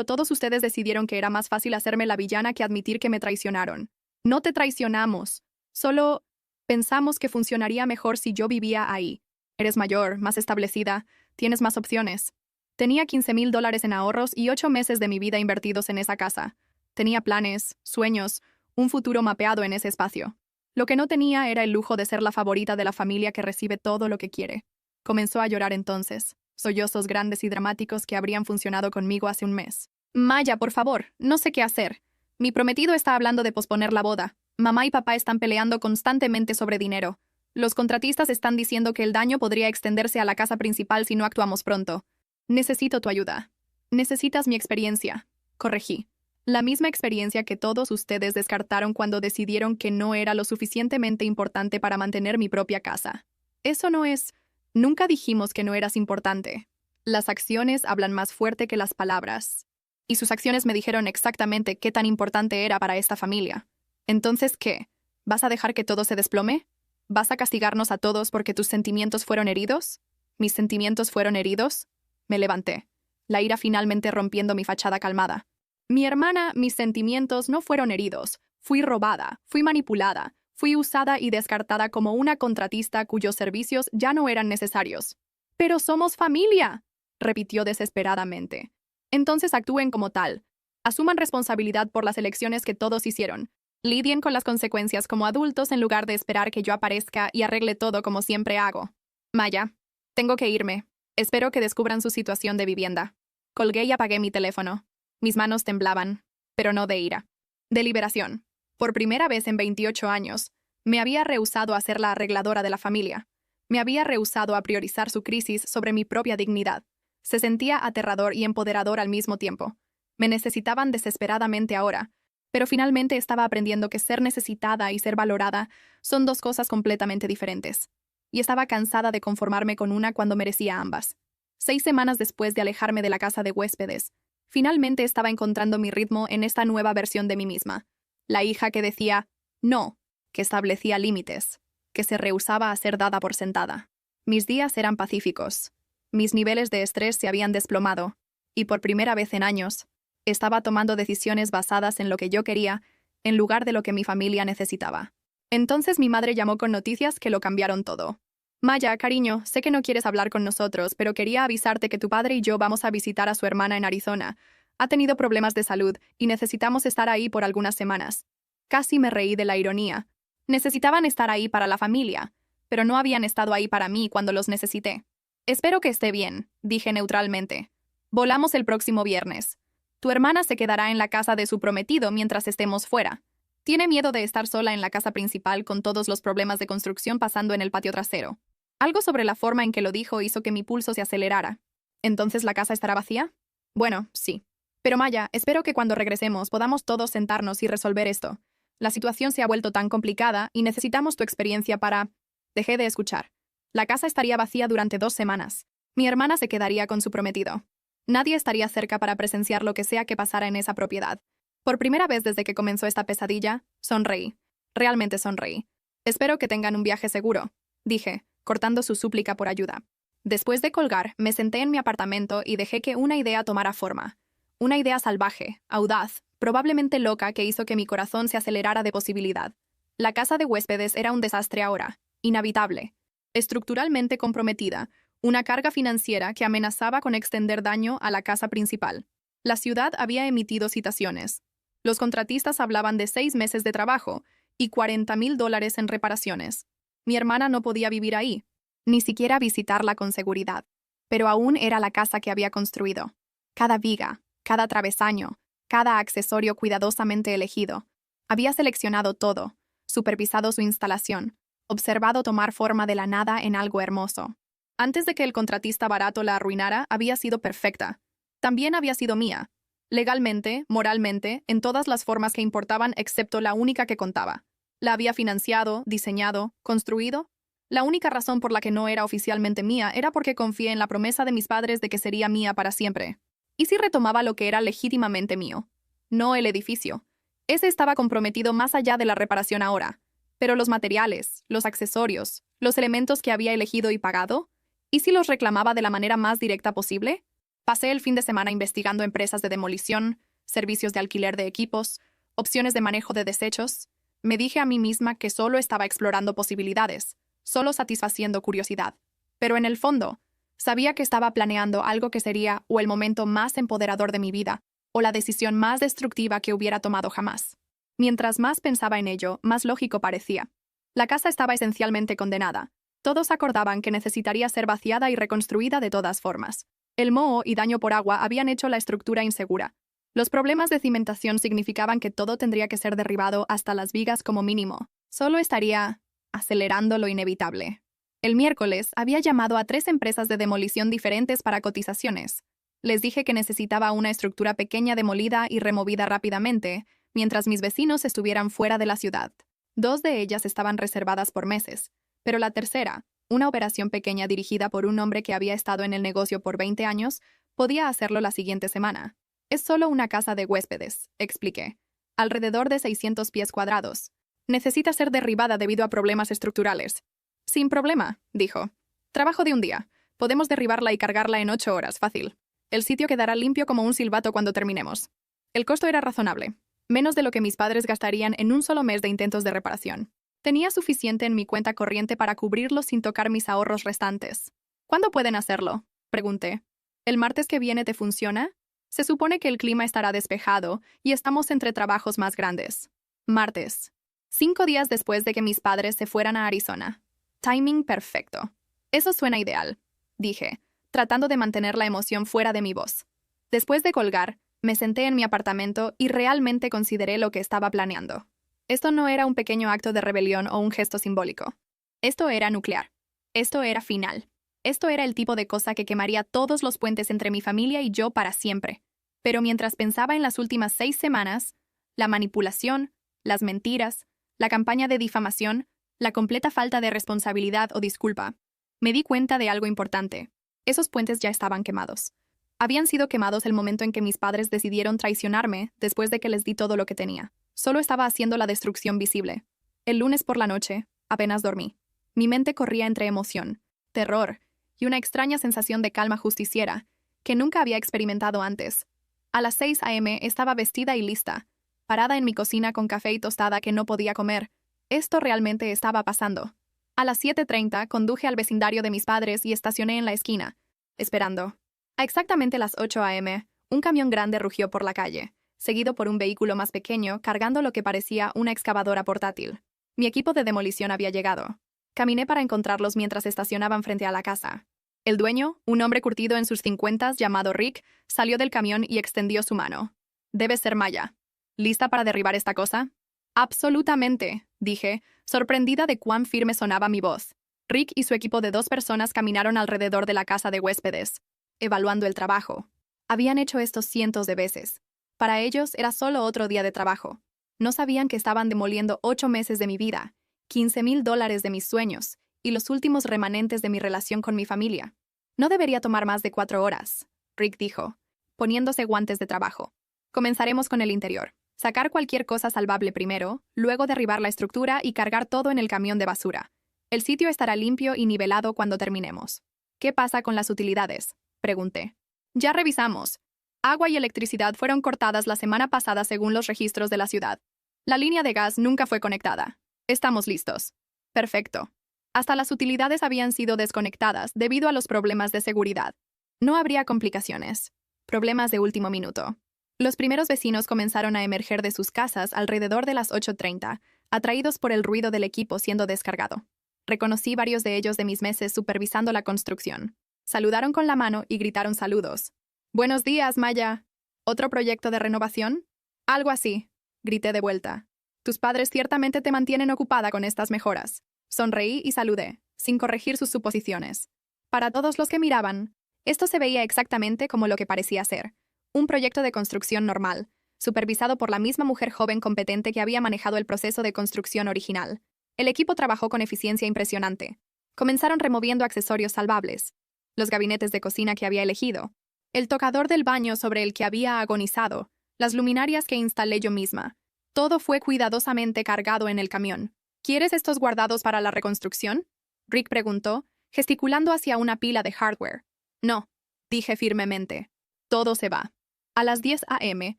todos ustedes decidieron que era más fácil hacerme la villana que admitir que me traicionaron. No te traicionamos. Solo pensamos que funcionaría mejor si yo vivía ahí. Eres mayor, más establecida, tienes más opciones. Tenía $15,000 en ahorros y 8 meses de mi vida invertidos en esa casa. Tenía planes, sueños, un futuro mapeado en ese espacio. Lo que no tenía era el lujo de ser la favorita de la familia que recibe todo lo que quiere. Comenzó a llorar entonces, sollozos grandes y dramáticos que habrían funcionado conmigo hace un mes. Maya, por favor, no sé qué hacer. Mi prometido está hablando de posponer la boda. Mamá y papá están peleando constantemente sobre dinero. Los contratistas están diciendo que el daño podría extenderse a la casa principal si no actuamos pronto. Necesito tu ayuda. Necesitas mi experiencia. Corregí. La misma experiencia que todos ustedes descartaron cuando decidieron que no era lo suficientemente importante para mantener mi propia casa. Eso no es... Nunca dijimos que no eras importante. Las acciones hablan más fuerte que las palabras. Y sus acciones me dijeron exactamente qué tan importante era para esta familia. Entonces, ¿qué? ¿Vas a dejar que todo se desplome? ¿Vas a castigarnos a todos porque tus sentimientos fueron heridos? ¿Mis sentimientos fueron heridos? Me levanté, la ira finalmente rompiendo mi fachada calmada. Mi hermana, mis sentimientos no fueron heridos. Fui robada, fui manipulada. Fui usada y descartada como una contratista cuyos servicios ya no eran necesarios. «¡Pero somos familia!», repitió desesperadamente. «Entonces actúen como tal. Asuman responsabilidad por las elecciones que todos hicieron. Lidien con las consecuencias como adultos en lugar de esperar que yo aparezca y arregle todo como siempre hago. Maya, tengo que irme. Espero que descubran su situación de vivienda». Colgué y apagué mi teléfono. Mis manos temblaban, pero no de ira. De liberación. Por primera vez en 28 años, me había rehusado a ser la arregladora de la familia. Me había rehusado a priorizar su crisis sobre mi propia dignidad. Se sentía aterrador y empoderador al mismo tiempo. Me necesitaban desesperadamente ahora, pero finalmente estaba aprendiendo que ser necesitada y ser valorada son dos cosas completamente diferentes. Y estaba cansada de conformarme con una cuando merecía ambas. 6 semanas después de alejarme de la casa de huéspedes, finalmente estaba encontrando mi ritmo en esta nueva versión de mí misma. La hija que decía no, que establecía límites, que se rehusaba a ser dada por sentada. Mis días eran pacíficos. Mis niveles de estrés se habían desplomado, y por primera vez en años, estaba tomando decisiones basadas en lo que yo quería, en lugar de lo que mi familia necesitaba. Entonces mi madre llamó con noticias que lo cambiaron todo. «Maya, cariño, sé que no quieres hablar con nosotros, pero quería avisarte que tu padre y yo vamos a visitar a su hermana en Arizona. Ha tenido problemas de salud y necesitamos estar ahí por algunas semanas». Casi me reí de la ironía. Necesitaban estar ahí para la familia, pero no habían estado ahí para mí cuando los necesité. «Espero que esté bien», dije neutralmente. «Volamos el próximo viernes. Tu hermana se quedará en la casa de su prometido mientras estemos fuera. Tiene miedo de estar sola en la casa principal con todos los problemas de construcción pasando en el patio trasero». Algo sobre la forma en que lo dijo hizo que mi pulso se acelerara. ¿Entonces la casa estará vacía? Bueno, sí. Pero Maya, espero que cuando regresemos podamos todos sentarnos y resolver esto. La situación se ha vuelto tan complicada y necesitamos tu experiencia para... Dejé de escuchar. La casa estaría vacía durante 2 semanas. Mi hermana se quedaría con su prometido. Nadie estaría cerca para presenciar lo que sea que pasara en esa propiedad. Por primera vez desde que comenzó esta pesadilla, sonreí. Realmente sonreí. Espero que tengan un viaje seguro, dije, cortando su súplica por ayuda. Después de colgar, me senté en mi apartamento y dejé que una idea tomara forma. Una idea salvaje, audaz, probablemente loca que hizo que mi corazón se acelerara de posibilidad. La casa de huéspedes era un desastre ahora, inhabitable, estructuralmente comprometida, una carga financiera que amenazaba con extender daño a la casa principal. La ciudad había emitido citaciones. Los contratistas hablaban de 6 meses de trabajo y $40,000 en reparaciones. Mi hermana no podía vivir ahí, ni siquiera visitarla con seguridad. Pero aún era la casa que había construido. Cada viga, cada travesaño, cada accesorio cuidadosamente elegido. Había seleccionado todo, supervisado su instalación, observado tomar forma de la nada en algo hermoso. Antes de que el contratista barato la arruinara, había sido perfecta. También había sido mía. Legalmente, moralmente, en todas las formas que importaban excepto la única que contaba. La había financiado, diseñado, construido. La única razón por la que no era oficialmente mía era porque confié en la promesa de mis padres de que sería mía para siempre. ¿Y si retomaba lo que era legítimamente mío? No el edificio. Ese estaba comprometido más allá de la reparación ahora. Pero los materiales, los accesorios, los elementos que había elegido y pagado, ¿y si los reclamaba de la manera más directa posible? Pasé el fin de semana investigando empresas de demolición, servicios de alquiler de equipos, opciones de manejo de desechos. Me dije a mí misma que solo estaba explorando posibilidades, solo satisfaciendo curiosidad. Pero en el fondo, sabía que estaba planeando algo que sería o el momento más empoderador de mi vida, o la decisión más destructiva que hubiera tomado jamás. Mientras más pensaba en ello, más lógico parecía. La casa estaba esencialmente condenada. Todos acordaban que necesitaría ser vaciada y reconstruida de todas formas. El moho y daño por agua habían hecho la estructura insegura. Los problemas de cimentación significaban que todo tendría que ser derribado hasta las vigas como mínimo. Solo estaría acelerando lo inevitable. El miércoles había llamado a 3 empresas de demolición diferentes para cotizaciones. Les dije que necesitaba una estructura pequeña demolida y removida rápidamente, mientras mis vecinos estuvieran fuera de la ciudad. 2 de ellas estaban reservadas por meses, pero la tercera, una operación pequeña dirigida por un hombre que había estado en el negocio por 20 años, podía hacerlo la siguiente semana. Es solo una casa de huéspedes, expliqué. Alrededor de 600 pies cuadrados. Necesita ser derribada debido a problemas estructurales. Sin problema, dijo. Trabajo de un día. Podemos derribarla y cargarla en 8 horas, fácil. El sitio quedará limpio como un silbato cuando terminemos. El costo era razonable. Menos de lo que mis padres gastarían en un solo mes de intentos de reparación. Tenía suficiente en mi cuenta corriente para cubrirlo sin tocar mis ahorros restantes. ¿Cuándo pueden hacerlo?, pregunté. ¿El martes que viene te funciona? Se supone que el clima estará despejado y estamos entre trabajos más grandes. Martes. 5 días después de que mis padres se fueran a Arizona. Timing perfecto. Eso suena ideal, dije, tratando de mantener la emoción fuera de mi voz. Después de colgar, me senté en mi apartamento y realmente consideré lo que estaba planeando. Esto no era un pequeño acto de rebelión o un gesto simbólico. Esto era nuclear. Esto era final. Esto era el tipo de cosa que quemaría todos los puentes entre mi familia y yo para siempre. Pero mientras pensaba en las últimas 6 semanas, la manipulación, las mentiras, la campaña de difamación, la completa falta de responsabilidad o disculpa, me di cuenta de algo importante. Esos puentes ya estaban quemados. Habían sido quemados el momento en que mis padres decidieron traicionarme después de que les di todo lo que tenía. Solo estaba haciendo la destrucción visible. El lunes por la noche, apenas dormí. Mi mente corría entre emoción, terror y una extraña sensación de calma justiciera que nunca había experimentado antes. A las 6 a.m. estaba vestida y lista, parada en mi cocina con café y tostada que no podía comer. Esto realmente estaba pasando. A las 7:30 conduje al vecindario de mis padres y estacioné en la esquina, esperando. A exactamente las 8 a.m., un camión grande rugió por la calle, seguido por un vehículo más pequeño cargando lo que parecía una excavadora portátil. Mi equipo de demolición había llegado. Caminé para encontrarlos mientras estacionaban frente a la casa. El dueño, un hombre curtido en sus 50 llamado Rick, salió del camión y extendió su mano. «Debe ser Maya. ¿Lista para derribar esta cosa?» «Absolutamente», dije, sorprendida de cuán firme sonaba mi voz. Rick y su equipo de 2 personas caminaron alrededor de la casa de huéspedes, evaluando el trabajo. Habían hecho esto cientos de veces. Para ellos era solo otro día de trabajo. No sabían que estaban demoliendo 8 meses de mi vida, $15,000 de mis sueños y los últimos remanentes de mi relación con mi familia. No debería tomar más de 4 horas, Rick dijo, poniéndose guantes de trabajo. Comenzaremos con el interior. Sacar cualquier cosa salvable primero, luego derribar la estructura y cargar todo en el camión de basura. El sitio estará limpio y nivelado cuando terminemos. ¿Qué pasa con las utilidades?, pregunté. Ya revisamos. Agua y electricidad fueron cortadas la semana pasada según los registros de la ciudad. La línea de gas nunca fue conectada. Estamos listos. Perfecto. Hasta las utilidades habían sido desconectadas debido a los problemas de seguridad. No habría complicaciones. Problemas de último minuto. Los primeros vecinos comenzaron a emerger de sus casas alrededor de las 8:30, atraídos por el ruido del equipo siendo descargado. Reconocí varios de ellos de mis meses supervisando la construcción. Saludaron con la mano y gritaron saludos. «Buenos días, Maya. ¿Otro proyecto de renovación?» «Algo así», grité de vuelta. «Tus padres ciertamente te mantienen ocupada con estas mejoras». Sonreí y saludé, sin corregir sus suposiciones. Para todos los que miraban, esto se veía exactamente como lo que parecía ser. Un proyecto de construcción normal, supervisado por la misma mujer joven competente que había manejado el proceso de construcción original. El equipo trabajó con eficiencia impresionante. Comenzaron removiendo accesorios salvables, los gabinetes de cocina que había elegido, el tocador del baño sobre el que había agonizado, las luminarias que instalé yo misma. Todo fue cuidadosamente cargado en el camión. ¿Quieres estos guardados para la reconstrucción?, Rick preguntó, gesticulando hacia una pila de hardware. No, dije firmemente. Todo se va. A las 10 a.m.,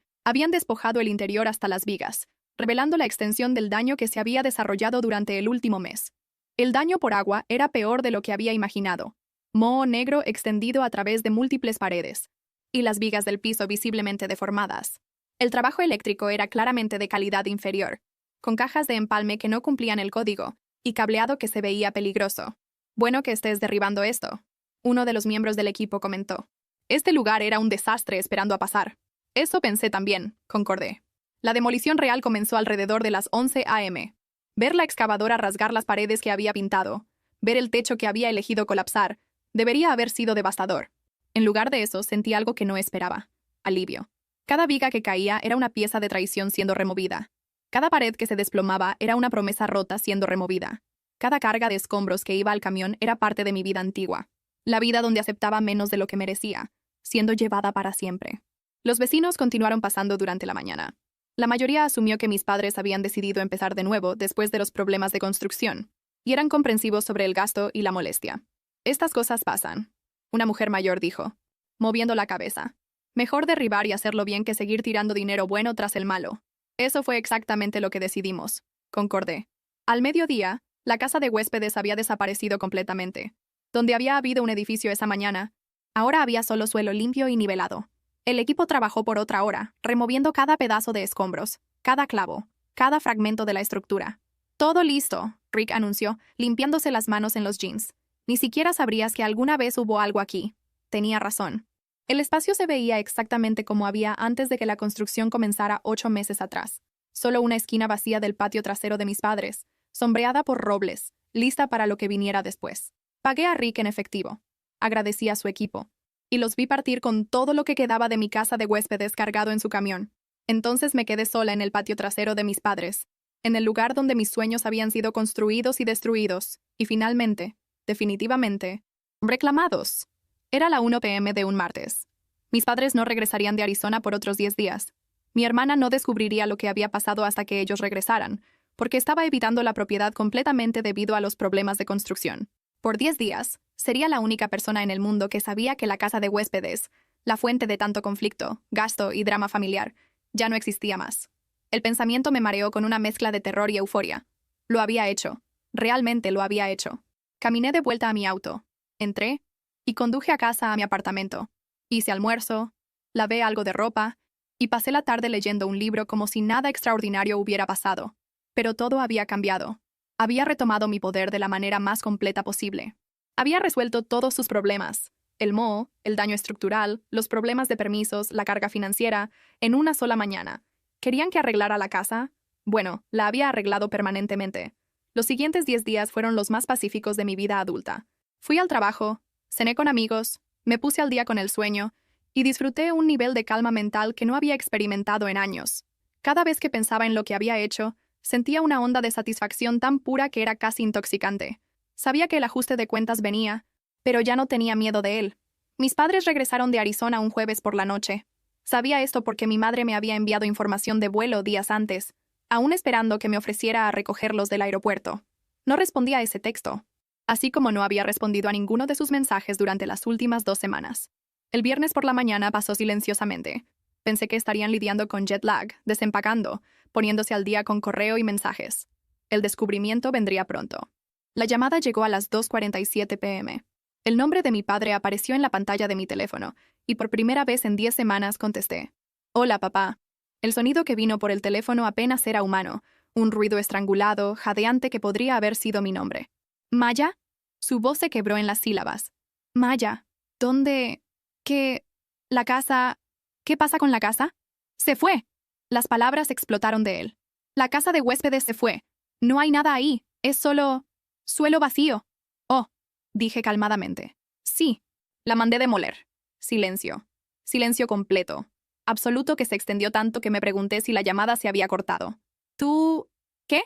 habían despojado el interior hasta las vigas, revelando la extensión del daño que se había desarrollado durante el último mes. El daño por agua era peor de lo que había imaginado. Moho negro extendido a través de múltiples paredes, y las vigas del piso visiblemente deformadas. El trabajo eléctrico era claramente de calidad inferior, con cajas de empalme que no cumplían el código, y cableado que se veía peligroso. «Bueno que estés derribando esto», uno de los miembros del equipo comentó. «Este lugar era un desastre esperando a pasar». «Eso pensé también», concordé. La demolición real comenzó alrededor de las 11 a.m. Ver la excavadora rasgar las paredes que había pintado, ver el techo que había elegido colapsar, debería haber sido devastador. En lugar de eso, sentí algo que no esperaba. Alivio. Cada viga que caía era una pieza de traición siendo removida. Cada pared que se desplomaba era una promesa rota siendo removida. Cada carga de escombros que iba al camión era parte de mi vida antigua. La vida donde aceptaba menos de lo que merecía, siendo llevada para siempre. Los vecinos continuaron pasando durante la mañana. La mayoría asumió que mis padres habían decidido empezar de nuevo después de los problemas de construcción, y eran comprensivos sobre el gasto y la molestia. «Estas cosas pasan», una mujer mayor dijo, moviendo la cabeza. «Mejor derribar y hacerlo bien que seguir tirando dinero bueno tras el malo». «Eso fue exactamente lo que decidimos», concordé. Al mediodía, la casa de huéspedes había desaparecido completamente. Donde había habido un edificio esa mañana, ahora había solo suelo limpio y nivelado. El equipo trabajó por otra hora, removiendo cada pedazo de escombros, cada clavo, cada fragmento de la estructura. «Todo listo», Rick anunció, limpiándose las manos en los jeans. «Ni siquiera sabrías que alguna vez hubo algo aquí». Tenía razón. El espacio se veía exactamente como había antes de que la construcción comenzara 8 meses atrás. Solo una esquina vacía del patio trasero de mis padres, sombreada por robles, lista para lo que viniera después. Pagué a Rick en efectivo. Agradecí a su equipo. Y los vi partir con todo lo que quedaba de mi casa de huéspedes cargado en su camión. Entonces me quedé sola en el patio trasero de mis padres, en el lugar donde mis sueños habían sido construidos y destruidos, y finalmente, definitivamente, reclamados. Era la 1 p.m. de un martes. Mis padres no regresarían de Arizona por otros 10 días. Mi hermana no descubriría lo que había pasado hasta que ellos regresaran, porque estaba evitando la propiedad completamente debido a los problemas de construcción. Por 10 días, sería la única persona en el mundo que sabía que la casa de huéspedes, la fuente de tanto conflicto, gasto y drama familiar, ya no existía más. El pensamiento me mareó con una mezcla de terror y euforia. Lo había hecho. Realmente lo había hecho. Caminé de vuelta a mi auto. Entré y conduje a casa a mi apartamento. Hice almuerzo, lavé algo de ropa y pasé la tarde leyendo un libro como si nada extraordinario hubiera pasado. Pero todo había cambiado. Había retomado mi poder de la manera más completa posible. Había resuelto todos sus problemas, el moho, el daño estructural, los problemas de permisos, la carga financiera, en una sola mañana. ¿Querían que arreglara la casa? Bueno, la había arreglado permanentemente. Los siguientes 10 días fueron los más pacíficos de mi vida adulta. Fui al trabajo, cené con amigos, me puse al día con el sueño y disfruté un nivel de calma mental que no había experimentado en años. Cada vez que pensaba en lo que había hecho, sentía una onda de satisfacción tan pura que era casi intoxicante. Sabía que el ajuste de cuentas venía, pero ya no tenía miedo de él. Mis padres regresaron de Arizona un jueves por la noche. Sabía esto porque mi madre me había enviado información de vuelo días antes, aún esperando que me ofreciera a recogerlos del aeropuerto. No respondía a ese texto, así como no había respondido a ninguno de sus mensajes durante las últimas 2 semanas. El viernes por la mañana pasó silenciosamente. Pensé que estarían lidiando con jet lag, desempacando, poniéndose al día con correo y mensajes. El descubrimiento vendría pronto. La llamada llegó a las 2:47 p.m. El nombre de mi padre apareció en la pantalla de mi teléfono, y por primera vez en 10 semanas contesté. «Hola, papá». El sonido que vino por el teléfono apenas era humano, un ruido estrangulado, jadeante que podría haber sido mi nombre. «¿Maya?» Su voz se quebró en las sílabas. «Maya, ¿dónde? ¿Qué? ¿La casa? ¿Qué pasa con la casa?» «Se fue». Las palabras explotaron de él. «La casa de huéspedes se fue. No hay nada ahí. Es solo suelo vacío». «Oh», dije calmadamente. «Sí». La mandé demoler. Silencio. Silencio completo. Absoluto que se extendió tanto que me pregunté si la llamada se había cortado. ¿Tú? ¿Qué?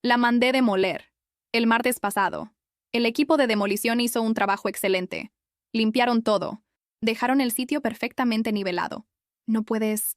La mandé demoler. El martes pasado. El equipo de demolición hizo un trabajo excelente. Limpiaron todo. Dejaron el sitio perfectamente nivelado. No puedes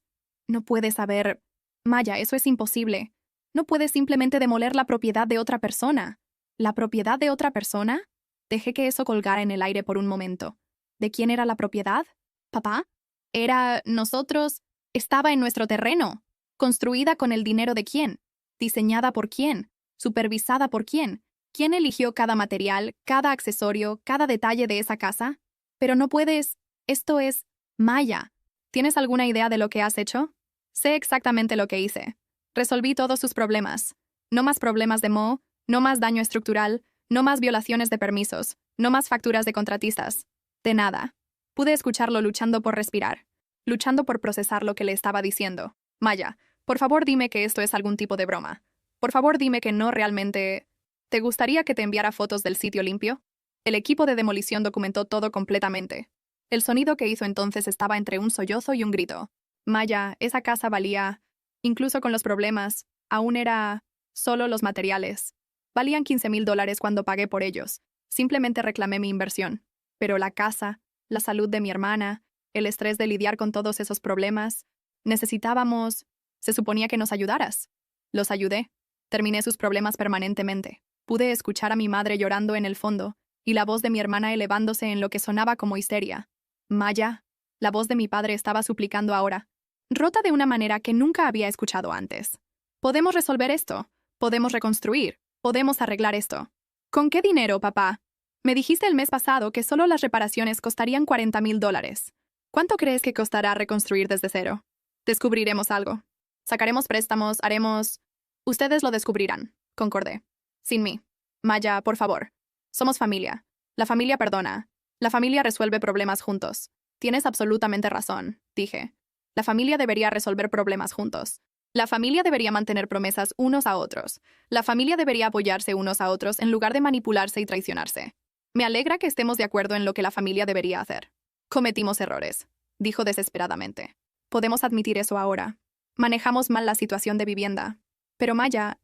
saber. Maya, eso es imposible. No puedes simplemente demoler la propiedad de otra persona. ¿La propiedad de otra persona? Dejé que eso colgara en el aire por un momento. ¿De quién era la propiedad? ¿Papá? Era nosotros. Estaba en nuestro terreno. ¿Construida con el dinero de quién? ¿Diseñada por quién? ¿Supervisada por quién? ¿Quién eligió cada material, cada accesorio, cada detalle de esa casa? Pero no puedes. Esto es Maya. ¿Tienes alguna idea de lo que has hecho? Sé exactamente lo que hice. Resolví todos sus problemas. No más problemas de Mo, no más daño estructural, no más violaciones de permisos, no más facturas de contratistas. De nada. Pude escucharlo luchando por respirar, luchando por procesar lo que le estaba diciendo. Maya, por favor dime que esto es algún tipo de broma. Por favor dime que no realmente. ¿Te gustaría que te enviara fotos del sitio limpio? El equipo de demolición documentó todo completamente. El sonido que hizo entonces estaba entre un sollozo y un grito. Maya, esa casa valía, incluso con los problemas, aún era solo los materiales. Valían $15,000 cuando pagué por ellos. Simplemente reclamé mi inversión. Pero la casa, la salud de mi hermana, el estrés de lidiar con todos esos problemas, necesitábamos. Se suponía que nos ayudaras. Los ayudé. Terminé sus problemas permanentemente. Pude escuchar a mi madre llorando en el fondo, y la voz de mi hermana elevándose en lo que sonaba como histeria. Maya, la voz de mi padre estaba suplicando ahora, rota de una manera que nunca había escuchado antes. Podemos resolver esto. Podemos reconstruir. Podemos arreglar esto. ¿Con qué dinero, papá? Me dijiste el mes pasado que solo las reparaciones costarían $40,000. ¿Cuánto crees que costará reconstruir desde cero? Descubriremos algo. Sacaremos préstamos, haremos. Ustedes lo descubrirán, concordé. Sin mí. Maya, por favor. Somos familia. La familia perdona. La familia resuelve problemas juntos. Tienes absolutamente razón, dije. La familia debería resolver problemas juntos. La familia debería mantener promesas unos a otros. La familia debería apoyarse unos a otros en lugar de manipularse y traicionarse. Me alegra que estemos de acuerdo en lo que la familia debería hacer. Cometimos errores, dijo desesperadamente. Podemos admitir eso ahora. Manejamos mal la situación de vivienda. Pero Maya,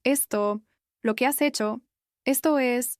lo que has hecho, ¿Esto es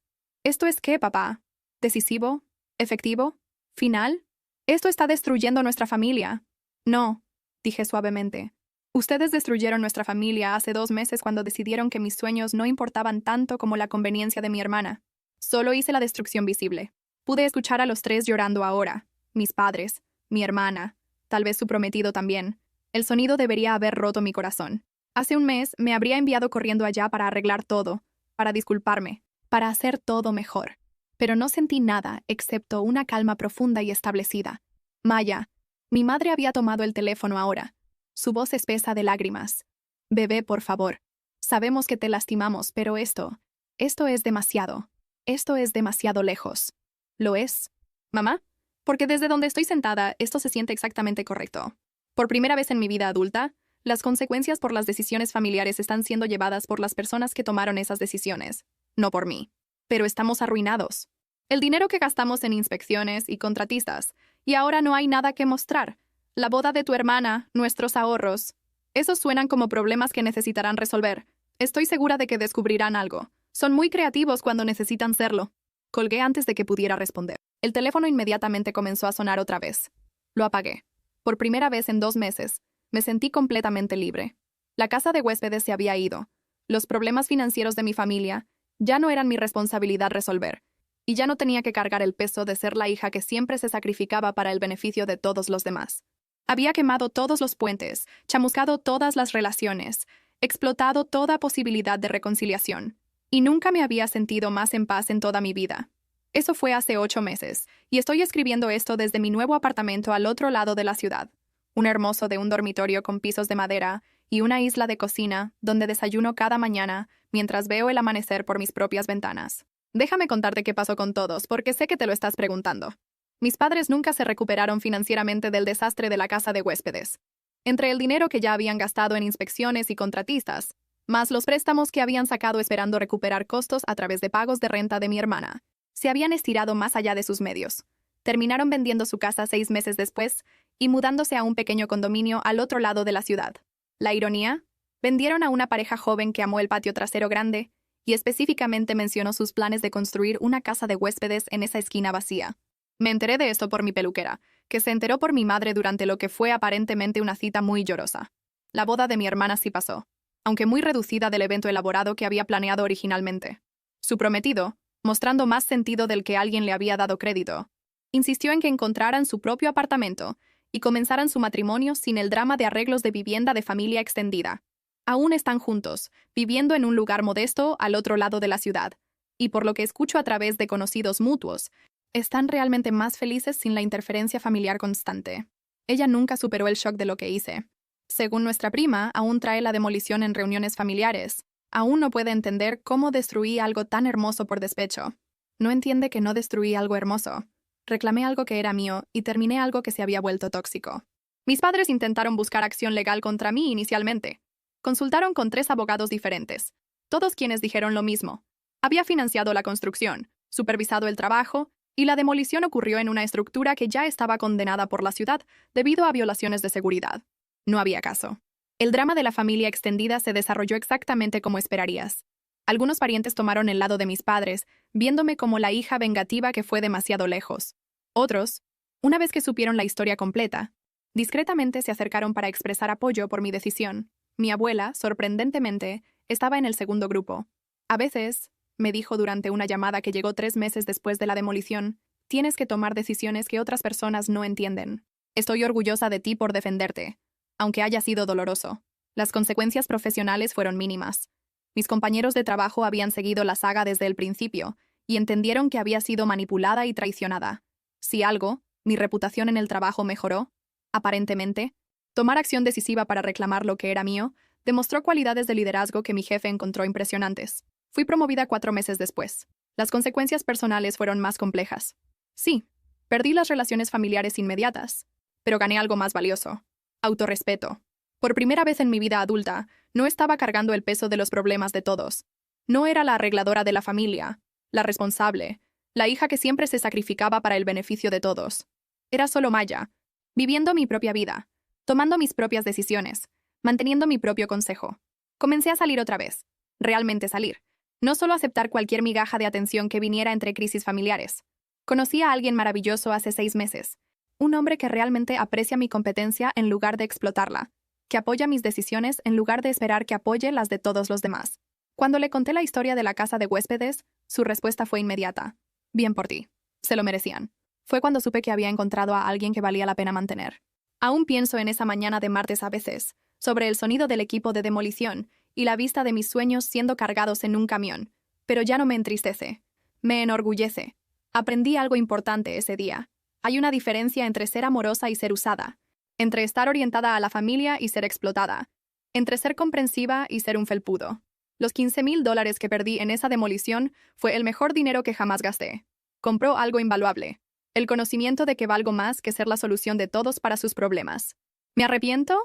qué, papá? ¿Decisivo? ¿Efectivo? ¿Final? Esto está destruyendo nuestra familia. No, dije suavemente. Ustedes destruyeron nuestra familia hace 2 meses cuando decidieron que mis sueños no importaban tanto como la conveniencia de mi hermana. Solo hice la destrucción visible. Pude escuchar a los 3 llorando ahora. Mis padres, mi hermana, tal vez su prometido también. El sonido debería haber roto mi corazón. Hace 1 mes me habría enviado corriendo allá para arreglar todo, para disculparme, para hacer todo mejor. Pero no sentí nada excepto una calma profunda y establecida. Maya, mi madre había tomado el teléfono ahora. Su voz espesa de lágrimas. Bebé, por favor. Sabemos que te lastimamos, pero esto es demasiado. Esto es demasiado lejos. ¿Lo es? ¿Mamá? Porque desde donde estoy sentada, esto se siente exactamente correcto. Por primera vez en mi vida adulta, las consecuencias por las decisiones familiares están siendo llevadas por las personas que tomaron esas decisiones, no por mí. Pero estamos arruinados. El dinero que gastamos en inspecciones y contratistas, y ahora no hay nada que mostrar. La boda de tu hermana, nuestros ahorros. Esos suenan como problemas que necesitarán resolver. Estoy segura de que descubrirán algo. Son muy creativos cuando necesitan serlo. Colgué antes de que pudiera responder. El teléfono inmediatamente comenzó a sonar otra vez. Lo apagué. Por primera vez en 2 meses, me sentí completamente libre. La casa de huéspedes se había ido. Los problemas financieros de mi familia ya no eran mi responsabilidad resolver, y ya no tenía que cargar el peso de ser la hija que siempre se sacrificaba para el beneficio de todos los demás. Había quemado todos los puentes, chamuscado todas las relaciones, explotado toda posibilidad de reconciliación, y nunca me había sentido más en paz en toda mi vida. Eso fue hace 8 meses, y estoy escribiendo esto desde mi nuevo apartamento al otro lado de la ciudad. Un hermoso de un dormitorio con pisos de madera y una isla de cocina donde desayuno cada mañana mientras veo el amanecer por mis propias ventanas. Déjame contarte qué pasó con todos, porque sé que te lo estás preguntando. Mis padres nunca se recuperaron financieramente del desastre de la casa de huéspedes. Entre el dinero que ya habían gastado en inspecciones y contratistas, más los préstamos que habían sacado esperando recuperar costos a través de pagos de renta de mi hermana, se habían estirado más allá de sus medios. Terminaron vendiendo su casa 6 meses después y mudándose a un pequeño condominio al otro lado de la ciudad. La ironía, vendieron a una pareja joven que amó el patio trasero grande y específicamente mencionó sus planes de construir una casa de huéspedes en esa esquina vacía. Me enteré de esto por mi peluquera, que se enteró por mi madre durante lo que fue aparentemente una cita muy llorosa. La boda de mi hermana sí pasó, aunque muy reducida del evento elaborado que había planeado originalmente. Su prometido, mostrando más sentido del que alguien le había dado crédito, insistió en que encontraran su propio apartamento y comenzaran su matrimonio sin el drama de arreglos de vivienda de familia extendida. Aún están juntos, viviendo en un lugar modesto al otro lado de la ciudad, y por lo que escucho a través de conocidos mutuos, están realmente más felices sin la interferencia familiar constante. Ella nunca superó el shock de lo que hice. Según nuestra prima, aún trae la demolición en reuniones familiares. Aún no puede entender cómo destruí algo tan hermoso por despecho. No entiende que no destruí algo hermoso. Reclamé algo que era mío y terminé algo que se había vuelto tóxico. Mis padres intentaron buscar acción legal contra mí inicialmente. Consultaron con 3 abogados diferentes, todos quienes dijeron lo mismo. Había financiado la construcción, supervisado el trabajo, y la demolición ocurrió en una estructura que ya estaba condenada por la ciudad debido a violaciones de seguridad. No había caso. El drama de la familia extendida se desarrolló exactamente como esperarías. Algunos parientes tomaron el lado de mis padres, viéndome como la hija vengativa que fue demasiado lejos. Otros, una vez que supieron la historia completa, discretamente se acercaron para expresar apoyo por mi decisión. Mi abuela, sorprendentemente, estaba en el segundo grupo. A veces, me dijo durante una llamada que llegó 3 meses después de la demolición, tienes que tomar decisiones que otras personas no entienden. Estoy orgullosa de ti por defenderte, aunque haya sido doloroso. Las consecuencias profesionales fueron mínimas. Mis compañeros de trabajo habían seguido la saga desde el principio y entendieron que había sido manipulada y traicionada. Si algo, mi reputación en el trabajo mejoró, aparentemente, tomar acción decisiva para reclamar lo que era mío demostró cualidades de liderazgo que mi jefe encontró impresionantes. Fui promovida 4 meses después. Las consecuencias personales fueron más complejas. Sí, perdí las relaciones familiares inmediatas, pero gané algo más valioso: autorrespeto. Por primera vez en mi vida adulta, no estaba cargando el peso de los problemas de todos. No era la arregladora de la familia, la responsable, la hija que siempre se sacrificaba para el beneficio de todos. Era solo Maya, viviendo mi propia vida, tomando mis propias decisiones, manteniendo mi propio consejo. Comencé a salir otra vez, realmente salir. No solo aceptar cualquier migaja de atención que viniera entre crisis familiares. Conocí a alguien maravilloso hace 6 meses. Un hombre que realmente aprecia mi competencia en lugar de explotarla, que apoya mis decisiones en lugar de esperar que apoye las de todos los demás. Cuando le conté la historia de la casa de huéspedes, su respuesta fue inmediata. Bien por ti. Se lo merecían. Fue cuando supe que había encontrado a alguien que valía la pena mantener. Aún pienso en esa mañana de martes a veces, sobre el sonido del equipo de demolición y la vista de mis sueños siendo cargados en un camión, pero ya no me entristece. Me enorgullece. Aprendí algo importante ese día. Hay una diferencia entre ser amorosa y ser usada, entre estar orientada a la familia y ser explotada, entre ser comprensiva y ser un felpudo. Los $15,000 que perdí en esa demolición fue el mejor dinero que jamás gasté. Compró algo invaluable: el conocimiento de que valgo más que ser la solución de todos para sus problemas. ¿Me arrepiento?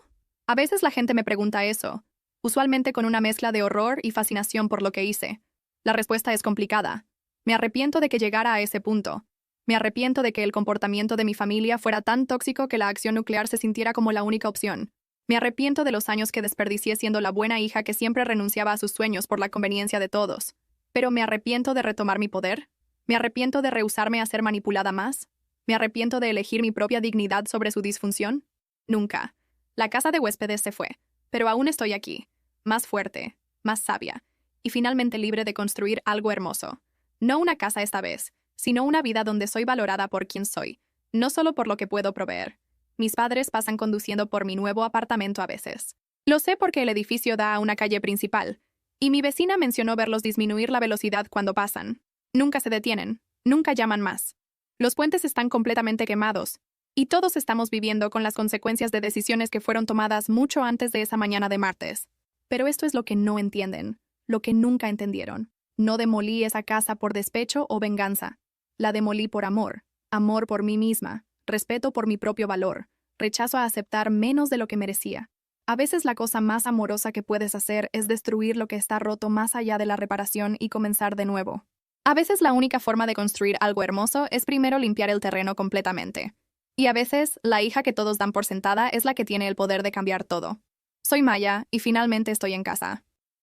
A veces la gente me pregunta eso, usualmente con una mezcla de horror y fascinación por lo que hice. La respuesta es complicada. Me arrepiento de que llegara a ese punto. Me arrepiento de que el comportamiento de mi familia fuera tan tóxico que la acción nuclear se sintiera como la única opción. Me arrepiento de los años que desperdicié siendo la buena hija que siempre renunciaba a sus sueños por la conveniencia de todos. Pero me arrepiento de retomar mi poder. Me arrepiento de rehusarme a ser manipulada más. Me arrepiento de elegir mi propia dignidad sobre su disfunción. Nunca. La casa de huéspedes se fue, pero aún estoy aquí, más fuerte, más sabia, y finalmente libre de construir algo hermoso. No una casa esta vez, sino una vida donde soy valorada por quien soy, no solo por lo que puedo proveer. Mis padres pasan conduciendo por mi nuevo apartamento a veces. Lo sé porque el edificio da a una calle principal, y mi vecina mencionó verlos disminuir la velocidad cuando pasan. Nunca se detienen, nunca llaman más. Los puentes están completamente quemados, y todos estamos viviendo con las consecuencias de decisiones que fueron tomadas mucho antes de esa mañana de martes. Pero esto es lo que no entienden, lo que nunca entendieron. No demolí esa casa por despecho o venganza. La demolí por amor, amor por mí misma, respeto por mi propio valor, rechazo a aceptar menos de lo que merecía. A veces la cosa más amorosa que puedes hacer es destruir lo que está roto más allá de la reparación y comenzar de nuevo. A veces la única forma de construir algo hermoso es primero limpiar el terreno completamente. Y a veces, la hija que todos dan por sentada es la que tiene el poder de cambiar todo. Soy Maya, y finalmente estoy en casa.